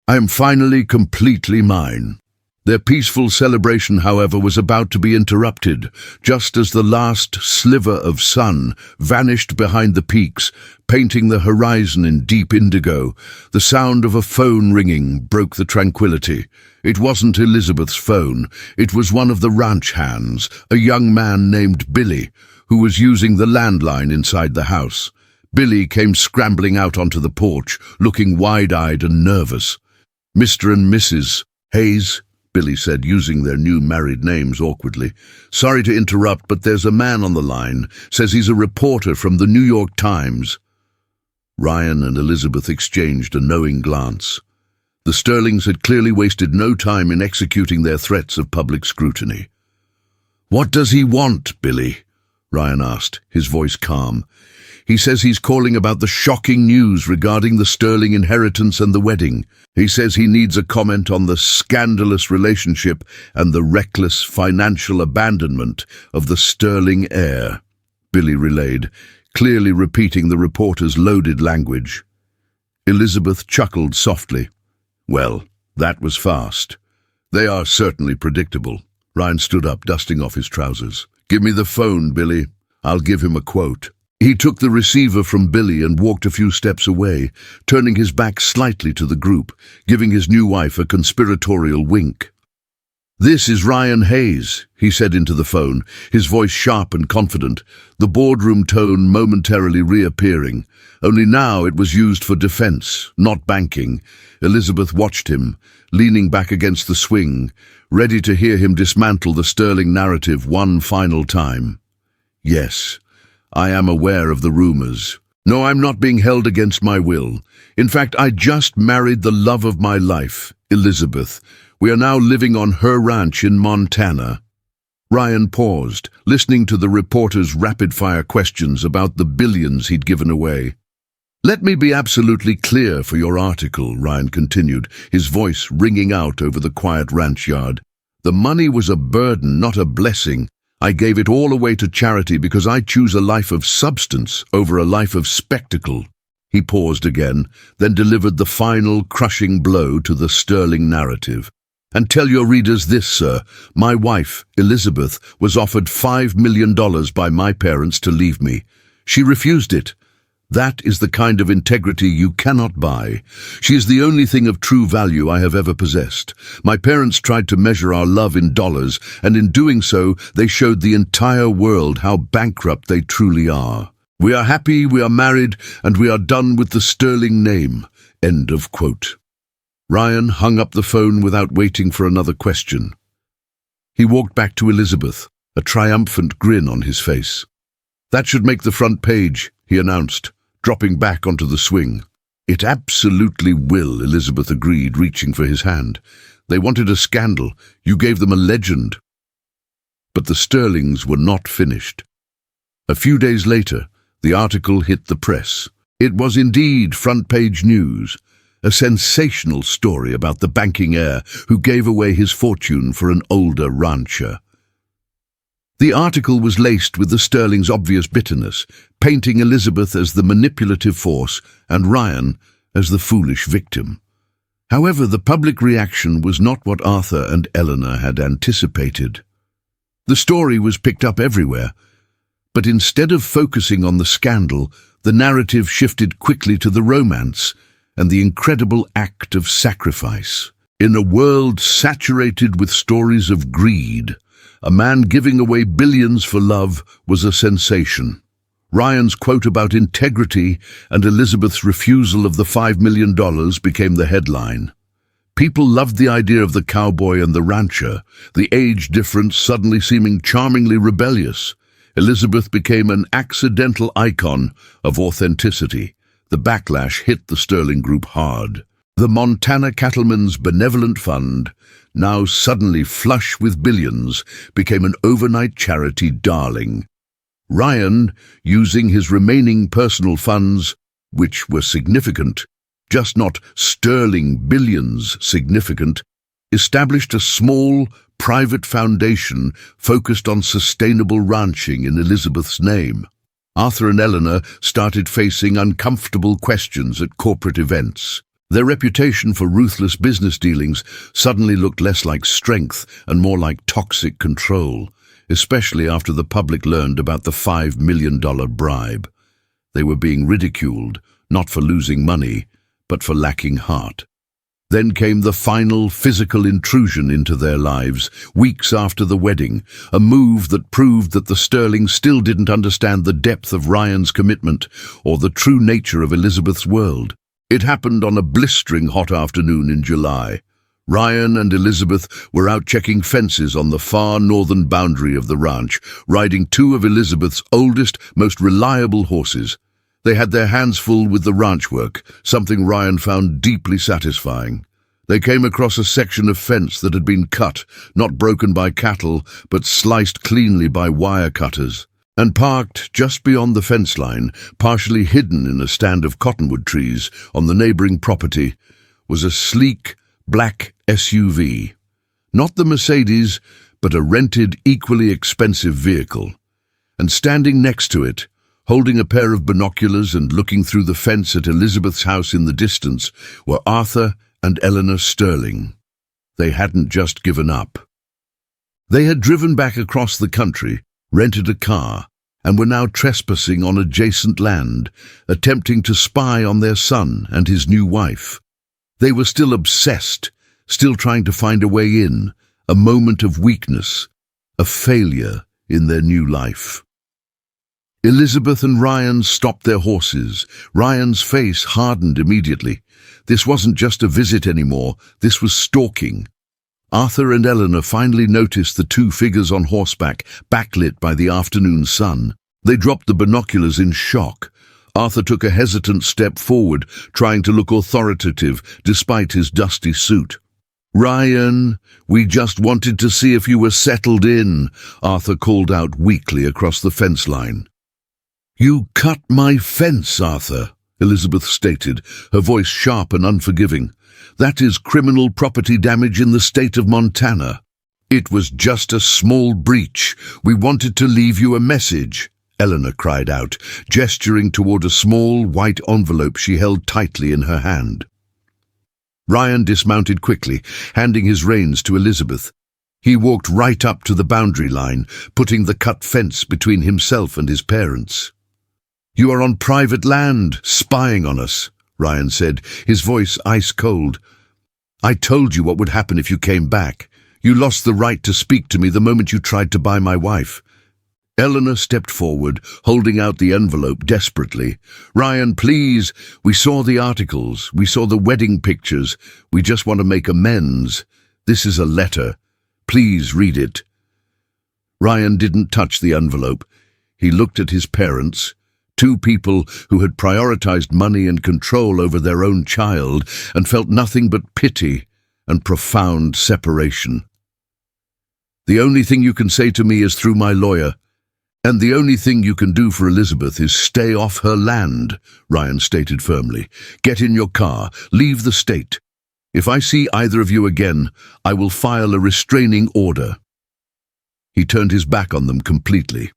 I am finally completely mine." Their peaceful celebration, however, was about to be interrupted, just as the last sliver of sun vanished behind the peaks, painting the horizon in deep indigo. The sound of a phone ringing broke the tranquility. It wasn't Elizabeth's phone. It was one of the ranch hands, a young man named Billy, who was using the landline inside the house. Billy came scrambling out onto the porch, looking wide-eyed and nervous. "Mr. and Mrs. Hayes," Billy said, using their new married names awkwardly. "Sorry to interrupt, but there's a man on the line. Says he's a reporter from the New York Times." Ryan and Elizabeth exchanged a knowing glance. The Sterlings had clearly wasted no time in executing their threats of public scrutiny. "What does he want, Billy?" Ryan asked, his voice calm. "He says he's calling about the shocking news regarding the Sterling inheritance and the wedding. He says he needs a comment on the scandalous relationship and the reckless financial abandonment of the Sterling heir," Billy relayed, clearly repeating the reporter's loaded language. Elizabeth chuckled softly. "Well, that was fast. They are certainly predictable." Ryan stood up, dusting off his trousers. "Give me the phone, Billy. I'll give him a quote." He took the receiver from Billy and walked a few steps away, turning his back slightly to the group, giving his new wife a conspiratorial wink. "This is Ryan Hayes," he said into the phone, his voice sharp and confident, the boardroom tone momentarily reappearing. Only now it was used for defense, not banking. Elizabeth watched him, leaning back against the swing, ready to hear him dismantle the Sterling narrative one final time. "Yes, I am aware of the rumors. No, I'm not being held against my will. In fact, I just married the love of my life, Elizabeth. We are now living on her ranch in Montana." Ryan paused, listening to the reporter's rapid-fire questions about the billions he'd given away. "Let me be absolutely clear for your article," Ryan continued, his voice ringing out over the quiet ranch yard. "The money was a burden, not a blessing. I gave it all away to charity because I choose a life of substance over a life of spectacle." He paused again, then delivered the final crushing blow to the Sterling narrative. "And tell your readers this, sir. My wife, Elizabeth, was offered $5 million by my parents to leave me. She refused it. That is the kind of integrity you cannot buy. She is the only thing of true value I have ever possessed. My parents tried to measure our love in dollars, and in doing so, they showed the entire world how bankrupt they truly are. We are happy, we are married, and we are done with the Sterling name." End of quote. Ryan hung up the phone without waiting for another question. He walked back to Elizabeth, a triumphant grin on his face. "That should make the front page," he announced, dropping back onto the swing. It absolutely will, Elizabeth agreed, reaching for his hand. They wanted a scandal. You gave them a legend. But the Sterlings were not finished. A few days later, the article hit the press. It was indeed front-page news, a sensational story about the banking heir who gave away his fortune for an older rancher. The article was laced with the Sterlings' obvious bitterness, painting Elizabeth as the manipulative force and Ryan as the foolish victim. However, the public reaction was not what Arthur and Eleanor had anticipated. The story was picked up everywhere, but instead of focusing on the scandal, the narrative shifted quickly to the romance and the incredible act of sacrifice. In a world saturated with stories of greed, a man giving away billions for love was a sensation. Ryan's quote about integrity and Elizabeth's refusal of the $5 million became the headline. People loved the idea of the cowboy and the rancher, the age difference suddenly seeming charmingly rebellious. Elizabeth became an accidental icon of authenticity. The backlash hit the Sterling Group hard. The Montana Cattlemen's Benevolent Fund, now suddenly flush with billions, became an overnight charity darling. Ryan, using his remaining personal funds, which were significant, just not sterling billions significant, established a small, private foundation focused on sustainable ranching in Elizabeth's name. Arthur and Eleanor started facing uncomfortable questions at corporate events. Their reputation for ruthless business dealings suddenly looked less like strength and more like toxic control, especially after the public learned about the $5 million bribe. They were being ridiculed, not for losing money, but for lacking heart. Then came the final physical intrusion into their lives, weeks after the wedding, a move that proved that the Sterlings still didn't understand the depth of Ryan's commitment or the true nature of Elizabeth's world. It happened on a blistering hot afternoon in July. Ryan and Elizabeth were out checking fences on the far northern boundary of the ranch, riding two of Elizabeth's oldest, most reliable horses. They had their hands full with the ranch work, something Ryan found deeply satisfying. They came across a section of fence that had been cut, not broken by cattle, but sliced cleanly by wire cutters. And parked just beyond the fence line, partially hidden in a stand of cottonwood trees on the neighboring property, was a sleek, black SUV. Not the Mercedes, but a rented, equally expensive vehicle. And standing next to it, holding a pair of binoculars and looking through the fence at Elizabeth's house in the distance, were Arthur and Eleanor Sterling. They hadn't just given up. They had driven back across the country, rented a car, and were now trespassing on adjacent land, attempting to spy on their son and his new wife. They were still obsessed, still trying to find a way in, a moment of weakness, a failure in their new life. Elizabeth and Ryan stopped their horses. Ryan's face hardened immediately. This wasn't just a visit anymore, this was stalking. Arthur and Eleanor finally noticed the two figures on horseback, backlit by the afternoon sun. They dropped the binoculars in shock. Arthur took a hesitant step forward, trying to look authoritative despite his dusty suit. "Ryan, we just wanted to see if you were settled in," Arthur called out weakly across the fence line. "You cut my fence, Arthur," Elizabeth stated, her voice sharp and unforgiving. "That is criminal property damage in the state of Montana." "It was just a small breach. We wanted to leave you a message," Eleanor cried out, gesturing toward a small white envelope she held tightly in her hand. Ryan dismounted quickly, handing his reins to Elizabeth. He walked right up to the boundary line, putting the cut fence between himself and his parents. "You are on private land, spying on us," Ryan said, his voice ice-cold. "I told you what would happen if you came back. You lost the right to speak to me the moment you tried to buy my wife." Eleanor stepped forward, holding out the envelope desperately. "Ryan, please, we saw the articles, we saw the wedding pictures. We just want to make amends. This is a letter. Please read it." Ryan didn't touch the envelope. He looked at his parents, Two people who had prioritized money and control over their own child and felt nothing but pity and profound separation. "The only thing you can say to me is through my lawyer, and the only thing you can do for Elizabeth is stay off her land," Ryan stated firmly. "Get in your car, leave the state. If I see either of you again, I will file a restraining order." He turned his back on them completely.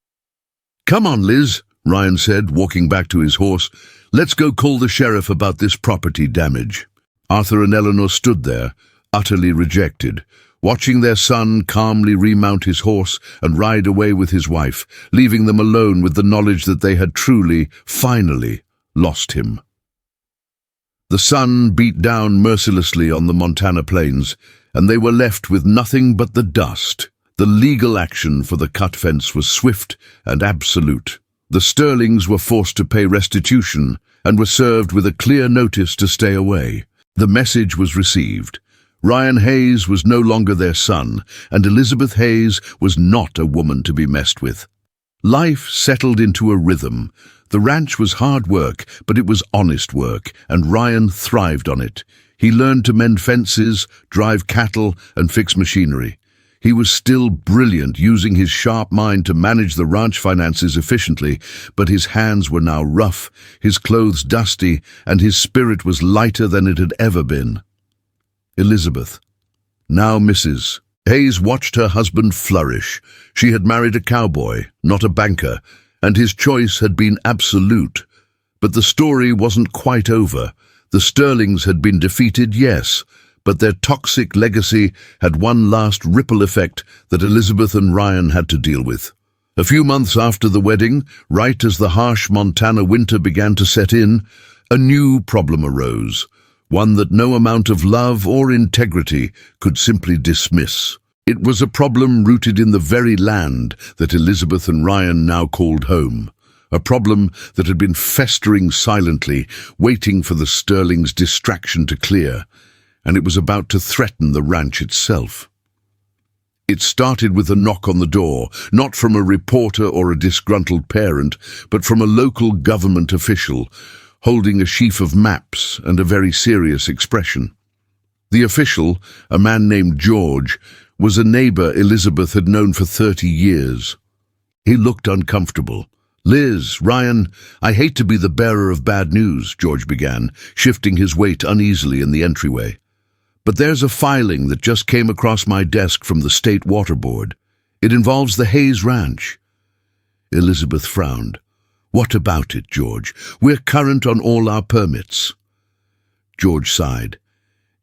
"Come on, Liz," Ryan said, walking back to his horse. "Let's go call the sheriff about this property damage." Arthur and Eleanor stood there, utterly rejected, watching their son calmly remount his horse and ride away with his wife, leaving them alone with the knowledge that they had truly, finally, lost him. The sun beat down mercilessly on the Montana plains, and they were left with nothing but the dust. The legal action for the cut fence was swift and absolute. The Sterlings were forced to pay restitution and were served with a clear notice to stay away. The message was received. Ryan Hayes was no longer their son, and Elizabeth Hayes was not a woman to be messed with. Life settled into a rhythm. The ranch was hard work, but it was honest work, and Ryan thrived on it. He learned to mend fences, drive cattle, and fix machinery. He was still brilliant, using his sharp mind to manage the ranch finances efficiently, but his hands were now rough, his clothes dusty, and his spirit was lighter than it had ever been. Elizabeth, now Mrs. Hayes, watched her husband flourish. She had married a cowboy, not a banker, and his choice had been absolute. But the story wasn't quite over. The Sterlings had been defeated, yes, but their toxic legacy had one last ripple effect that Elizabeth and Ryan had to deal with. A few months after the wedding, right as the harsh Montana winter began to set in, a new problem arose. One that no amount of love or integrity could simply dismiss. It was a problem rooted in the very land that Elizabeth and Ryan now called home. A problem that had been festering silently, waiting for the Sterlings' distraction to clear, and it was about to threaten the ranch itself. It started with a knock on the door, not from a reporter or a disgruntled parent, but from a local government official, holding a sheaf of maps and a very serious expression. The official, a man named George, was a neighbor Elizabeth had known for 30 years. He looked uncomfortable. "Liz, Ryan, I hate to be the bearer of bad news," George began, shifting his weight uneasily in the entryway. "But there's a filing that just came across my desk from the State Water Board. It involves the Hayes Ranch." Elizabeth frowned. "What about it, George? We're current on all our permits." George sighed.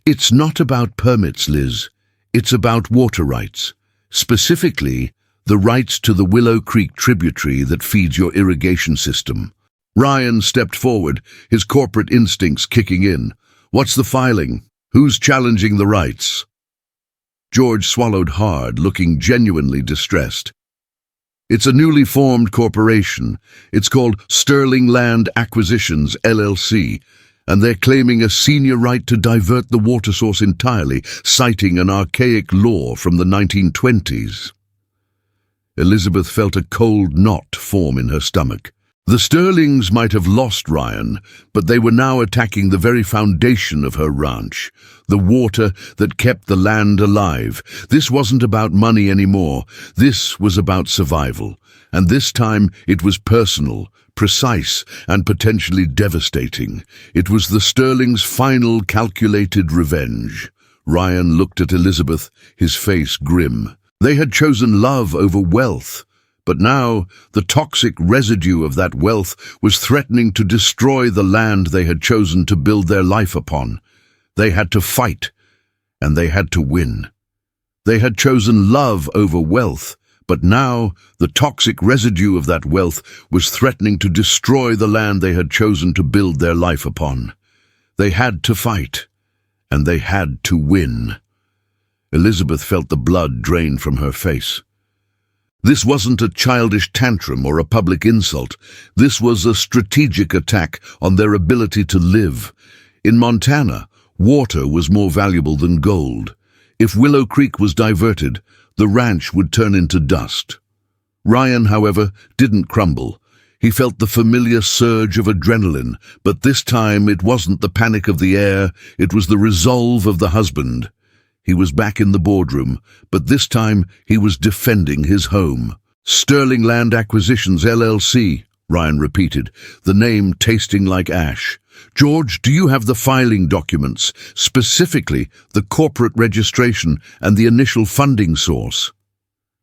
"It's not about permits, Liz. It's about water rights. Specifically, the rights to the Willow Creek tributary that feeds your irrigation system." Ryan stepped forward, his corporate instincts kicking in. "What's the filing? Who's challenging the rights?" George swallowed hard, looking genuinely distressed. "It's a newly formed corporation. It's called Sterling Land Acquisitions, LLC, and they're claiming a senior right to divert the water source entirely, citing an archaic law from the 1920s. Elizabeth felt a cold knot form in her stomach. The Sterlings might have lost Ryan, but they were now attacking the very foundation of her ranch, the water that kept the land alive. This wasn't about money anymore. This was about survival. And this time it was personal, precise, and potentially devastating. It was the Sterlings' final calculated revenge. Ryan looked at Elizabeth, his face grim. They had chosen love over wealth. But now, the toxic residue of that wealth was threatening to destroy the land they had chosen to build their life upon. They had to fight, and they had to win. They had chosen love over wealth, but now the toxic residue of that wealth was threatening to destroy the land they had chosen to build their life upon. They had to fight, and they had to win. Elizabeth felt the blood drain from her face. This wasn't a childish tantrum or a public insult. This was a strategic attack on their ability to live. In Montana, water was more valuable than gold. If Willow Creek was diverted, the ranch would turn into dust. Ryan, however, didn't crumble. He felt the familiar surge of adrenaline, but this time it wasn't the panic of the heir, it was the resolve of the husband. He was back in the boardroom, but this time he was defending his home. Sterling Land Acquisitions LLC, Ryan repeated, the name tasting like ash. George, do you have the filing documents, specifically the corporate registration and the initial funding source?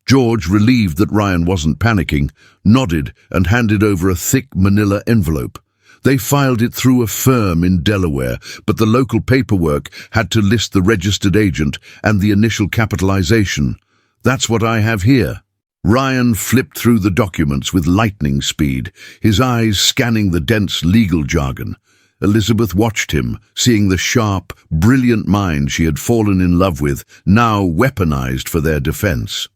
George, relieved that Ryan wasn't panicking, nodded and handed over a thick manila envelope. They filed it through a firm in Delaware, but the local paperwork had to list the registered agent and the initial capitalization. That's what I have here. Ryan flipped through the documents with lightning speed, his eyes scanning the dense legal jargon. Elizabeth watched him, seeing the sharp, brilliant mind she had fallen in love with, now weaponized for their defense.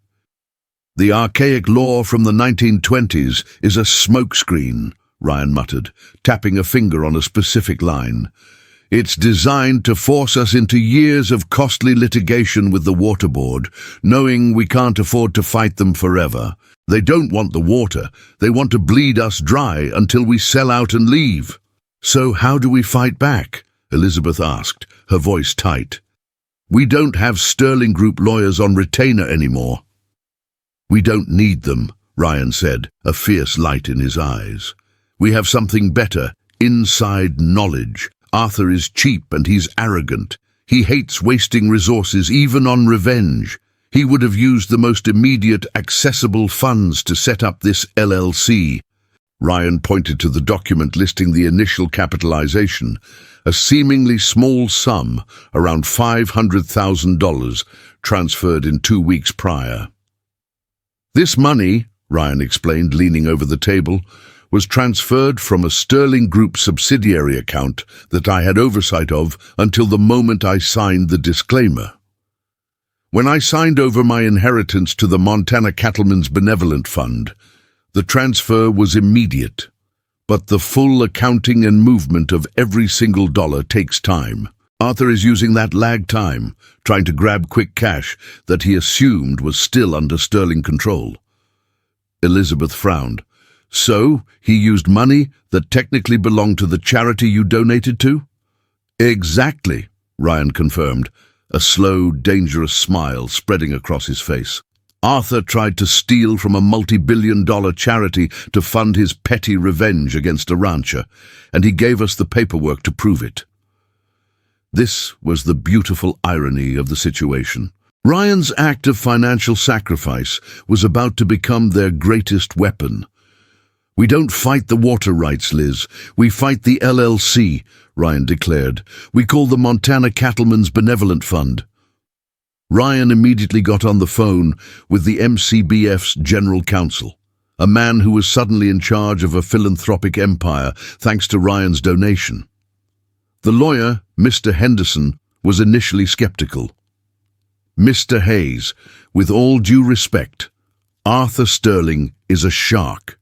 The archaic law from the 1920s is a smokescreen, Ryan muttered, tapping a finger on a specific line. It's designed to force us into years of costly litigation with the water board, knowing we can't afford to fight them forever. They don't want the water. They want to bleed us dry until we sell out and leave. So how do we fight back? Elizabeth asked, her voice tight. We don't have Sterling Group lawyers on retainer anymore. We don't need them, Ryan said, a fierce light in his eyes. We have something better, inside knowledge. Arthur is cheap and he's arrogant. He hates wasting resources, even on revenge. He would have used the most immediate, accessible funds to set up this LLC. Ryan pointed to the document listing the initial capitalization, a seemingly small sum, around $500,000, transferred in 2 weeks prior. This money, Ryan explained, leaning over the table, was transferred from a Sterling Group subsidiary account that I had oversight of until the moment I signed the disclaimer. When I signed over my inheritance to the Montana Cattlemen's Benevolent Fund, the transfer was immediate, but the full accounting and movement of every single dollar takes time. Arthur is using that lag time, trying to grab quick cash that he assumed was still under Sterling control. Elizabeth frowned. So, he used money that technically belonged to the charity you donated to? Exactly, Ryan confirmed, a slow, dangerous smile spreading across his face. Arthur tried to steal from a multi-billion-dollar charity to fund his petty revenge against a rancher, and he gave us the paperwork to prove it. This was the beautiful irony of the situation. Ryan's act of financial sacrifice was about to become their greatest weapon. We don't fight the water rights, Liz. We fight the LLC, Ryan declared. We call the Montana Cattlemen's Benevolent Fund. Ryan immediately got on the phone with the MCBF's general counsel, a man who was suddenly in charge of a philanthropic empire thanks to Ryan's donation. The lawyer, Mr. Henderson, was initially skeptical. Mr. Hayes, with all due respect, Arthur Sterling is a shark.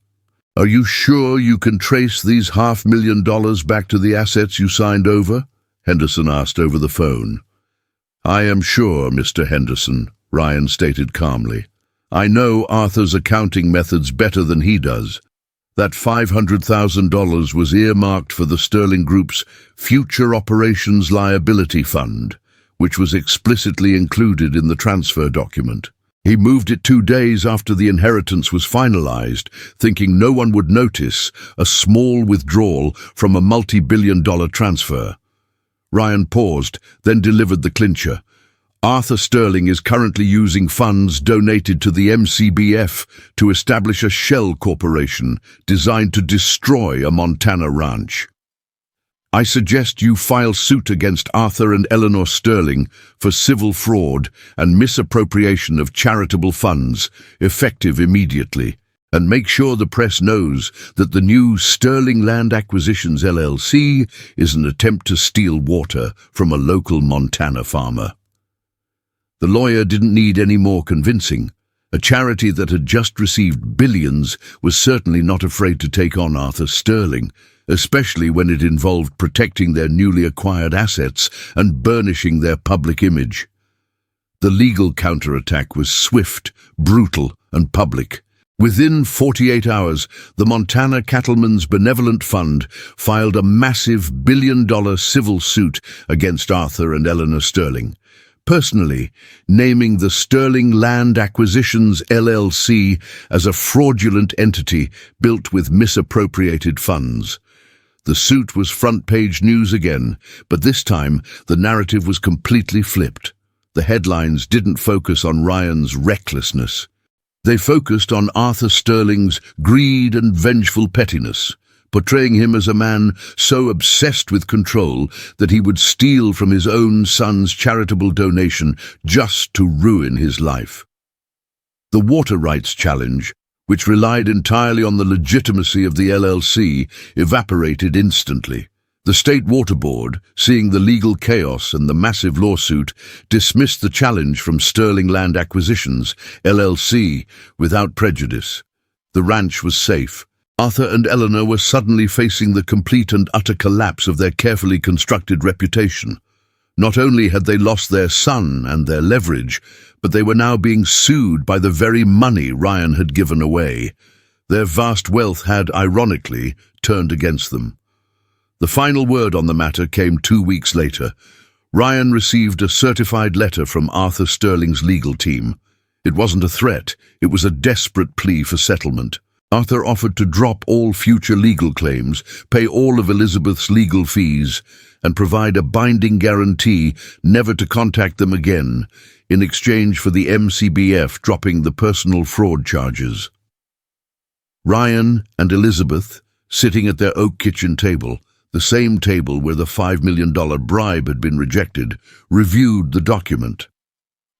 Are you sure you can trace these $500,000 back to the assets you signed over? Henderson asked over the phone. I am sure, Mr. Henderson, Ryan stated calmly. I know Arthur's accounting methods better than he does. That $500,000 was earmarked for the Sterling Group's Future Operations Liability Fund, which was explicitly included in the transfer document. He moved it 2 days after the inheritance was finalized, thinking no one would notice a small withdrawal from a multi-billion-dollar transfer. Ryan paused, then delivered the clincher. Arthur Sterling is currently using funds donated to the MCBF to establish a shell corporation designed to destroy a Montana ranch. I suggest you file suit against Arthur and Eleanor Sterling for civil fraud and misappropriation of charitable funds, effective immediately, and make sure the press knows that the new Sterling Land Acquisitions LLC is an attempt to steal water from a local Montana farmer. The lawyer didn't need any more convincing. A charity that had just received billions was certainly not afraid to take on Arthur Sterling, especially when it involved protecting their newly acquired assets and burnishing their public image. The legal counterattack was swift, brutal, and public. Within 48 hours, the Montana Cattlemen's Benevolent Fund filed a massive billion-dollar civil suit against Arthur and Eleanor Sterling, personally naming the Sterling Land Acquisitions LLC as a fraudulent entity built with misappropriated funds. The suit was front-page news again, but this time the narrative was completely flipped. The headlines didn't focus on Ryan's recklessness. They focused on Arthur Sterling's greed and vengeful pettiness, portraying him as a man so obsessed with control that he would steal from his own son's charitable donation just to ruin his life. The water rights challenge, which relied entirely on the legitimacy of the LLC, evaporated instantly. The State Water Board, seeing the legal chaos and the massive lawsuit, dismissed the challenge from Sterling Land Acquisitions, LLC, without prejudice. The ranch was safe. Arthur and Eleanor were suddenly facing the complete and utter collapse of their carefully constructed reputation. Not only had they lost their son and their leverage, but they were now being sued by the very money Ryan had given away. Their vast wealth had, ironically, turned against them. The final word on the matter came 2 weeks later. Ryan received a certified letter from Arthur Sterling's legal team. It wasn't a threat, it was a desperate plea for settlement. Arthur offered to drop all future legal claims, pay all of Elizabeth's legal fees, and provide a binding guarantee never to contact them again, in exchange for the MCBF dropping the personal fraud charges. Ryan and Elizabeth, sitting at their oak kitchen table, the same table where the $5 million bribe had been rejected, reviewed the document.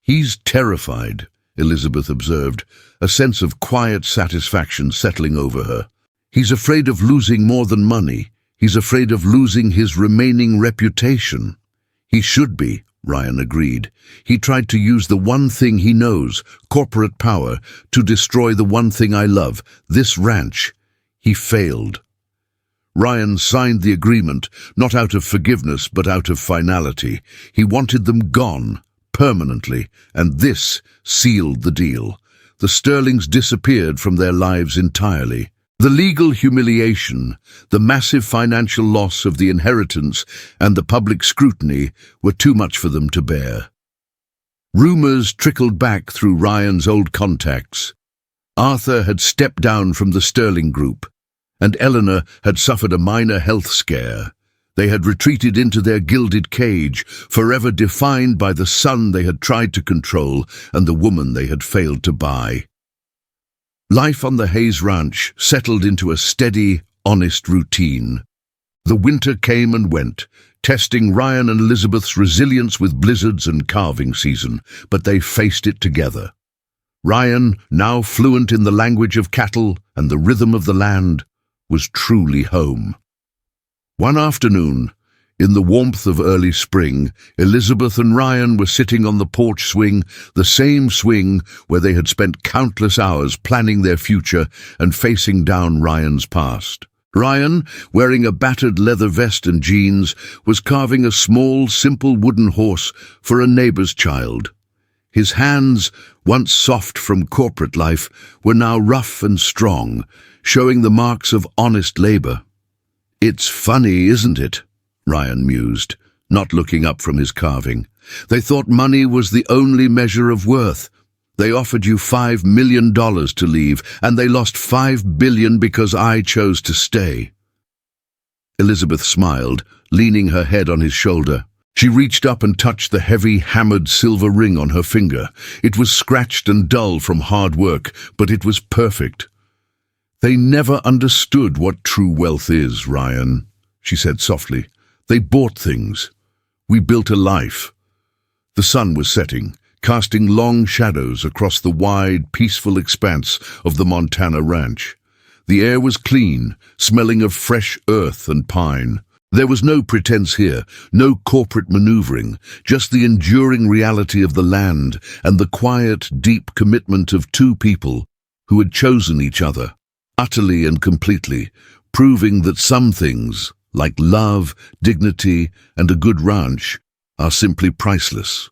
"He's terrified," Elizabeth observed, a sense of quiet satisfaction settling over her. "He's afraid of losing more than money. He's afraid of losing his remaining reputation." "He should be," Ryan agreed. "He tried to use the one thing he knows, corporate power, to destroy the one thing I love, this ranch. He failed." Ryan signed the agreement, not out of forgiveness but out of finality. He wanted them gone, permanently, and this sealed the deal. The Sterlings disappeared from their lives entirely. The legal humiliation, the massive financial loss of the inheritance, and the public scrutiny were too much for them to bear. Rumors trickled back through Ryan's old contacts. Arthur had stepped down from the Sterling Group, and Eleanor had suffered a minor health scare. They had retreated into their gilded cage, forever defined by the son they had tried to control and the woman they had failed to buy. Life on the Hayes Ranch settled into a steady, honest routine. The winter came and went, testing Ryan and Elizabeth's resilience with blizzards and calving season, but they faced it together. Ryan, now fluent in the language of cattle and the rhythm of the land, was truly home. One afternoon, in the warmth of early spring, Elizabeth and Ryan were sitting on the porch swing, the same swing where they had spent countless hours planning their future and facing down Ryan's past. Ryan, wearing a battered leather vest and jeans, was carving a small, simple wooden horse for a neighbor's child. His hands, once soft from corporate life, were now rough and strong, showing the marks of honest labor. "It's funny, isn't it?" Ryan mused, not looking up from his carving. "They thought money was the only measure of worth. They offered you $5 million to leave, and they lost $5 billion because I chose to stay." Elizabeth smiled, leaning her head on his shoulder. She reached up and touched the heavy, hammered silver ring on her finger. It was scratched and dull from hard work, but it was perfect. "They never understood what true wealth is, Ryan," she said softly. "They bought things. We built a life." The sun was setting, casting long shadows across the wide, peaceful expanse of the Montana ranch. The air was clean, smelling of fresh earth and pine. There was no pretense here, no corporate maneuvering, just the enduring reality of the land and the quiet, deep commitment of two people who had chosen each other, utterly and completely, proving that some things, like love, dignity, and a good ranch, are simply priceless.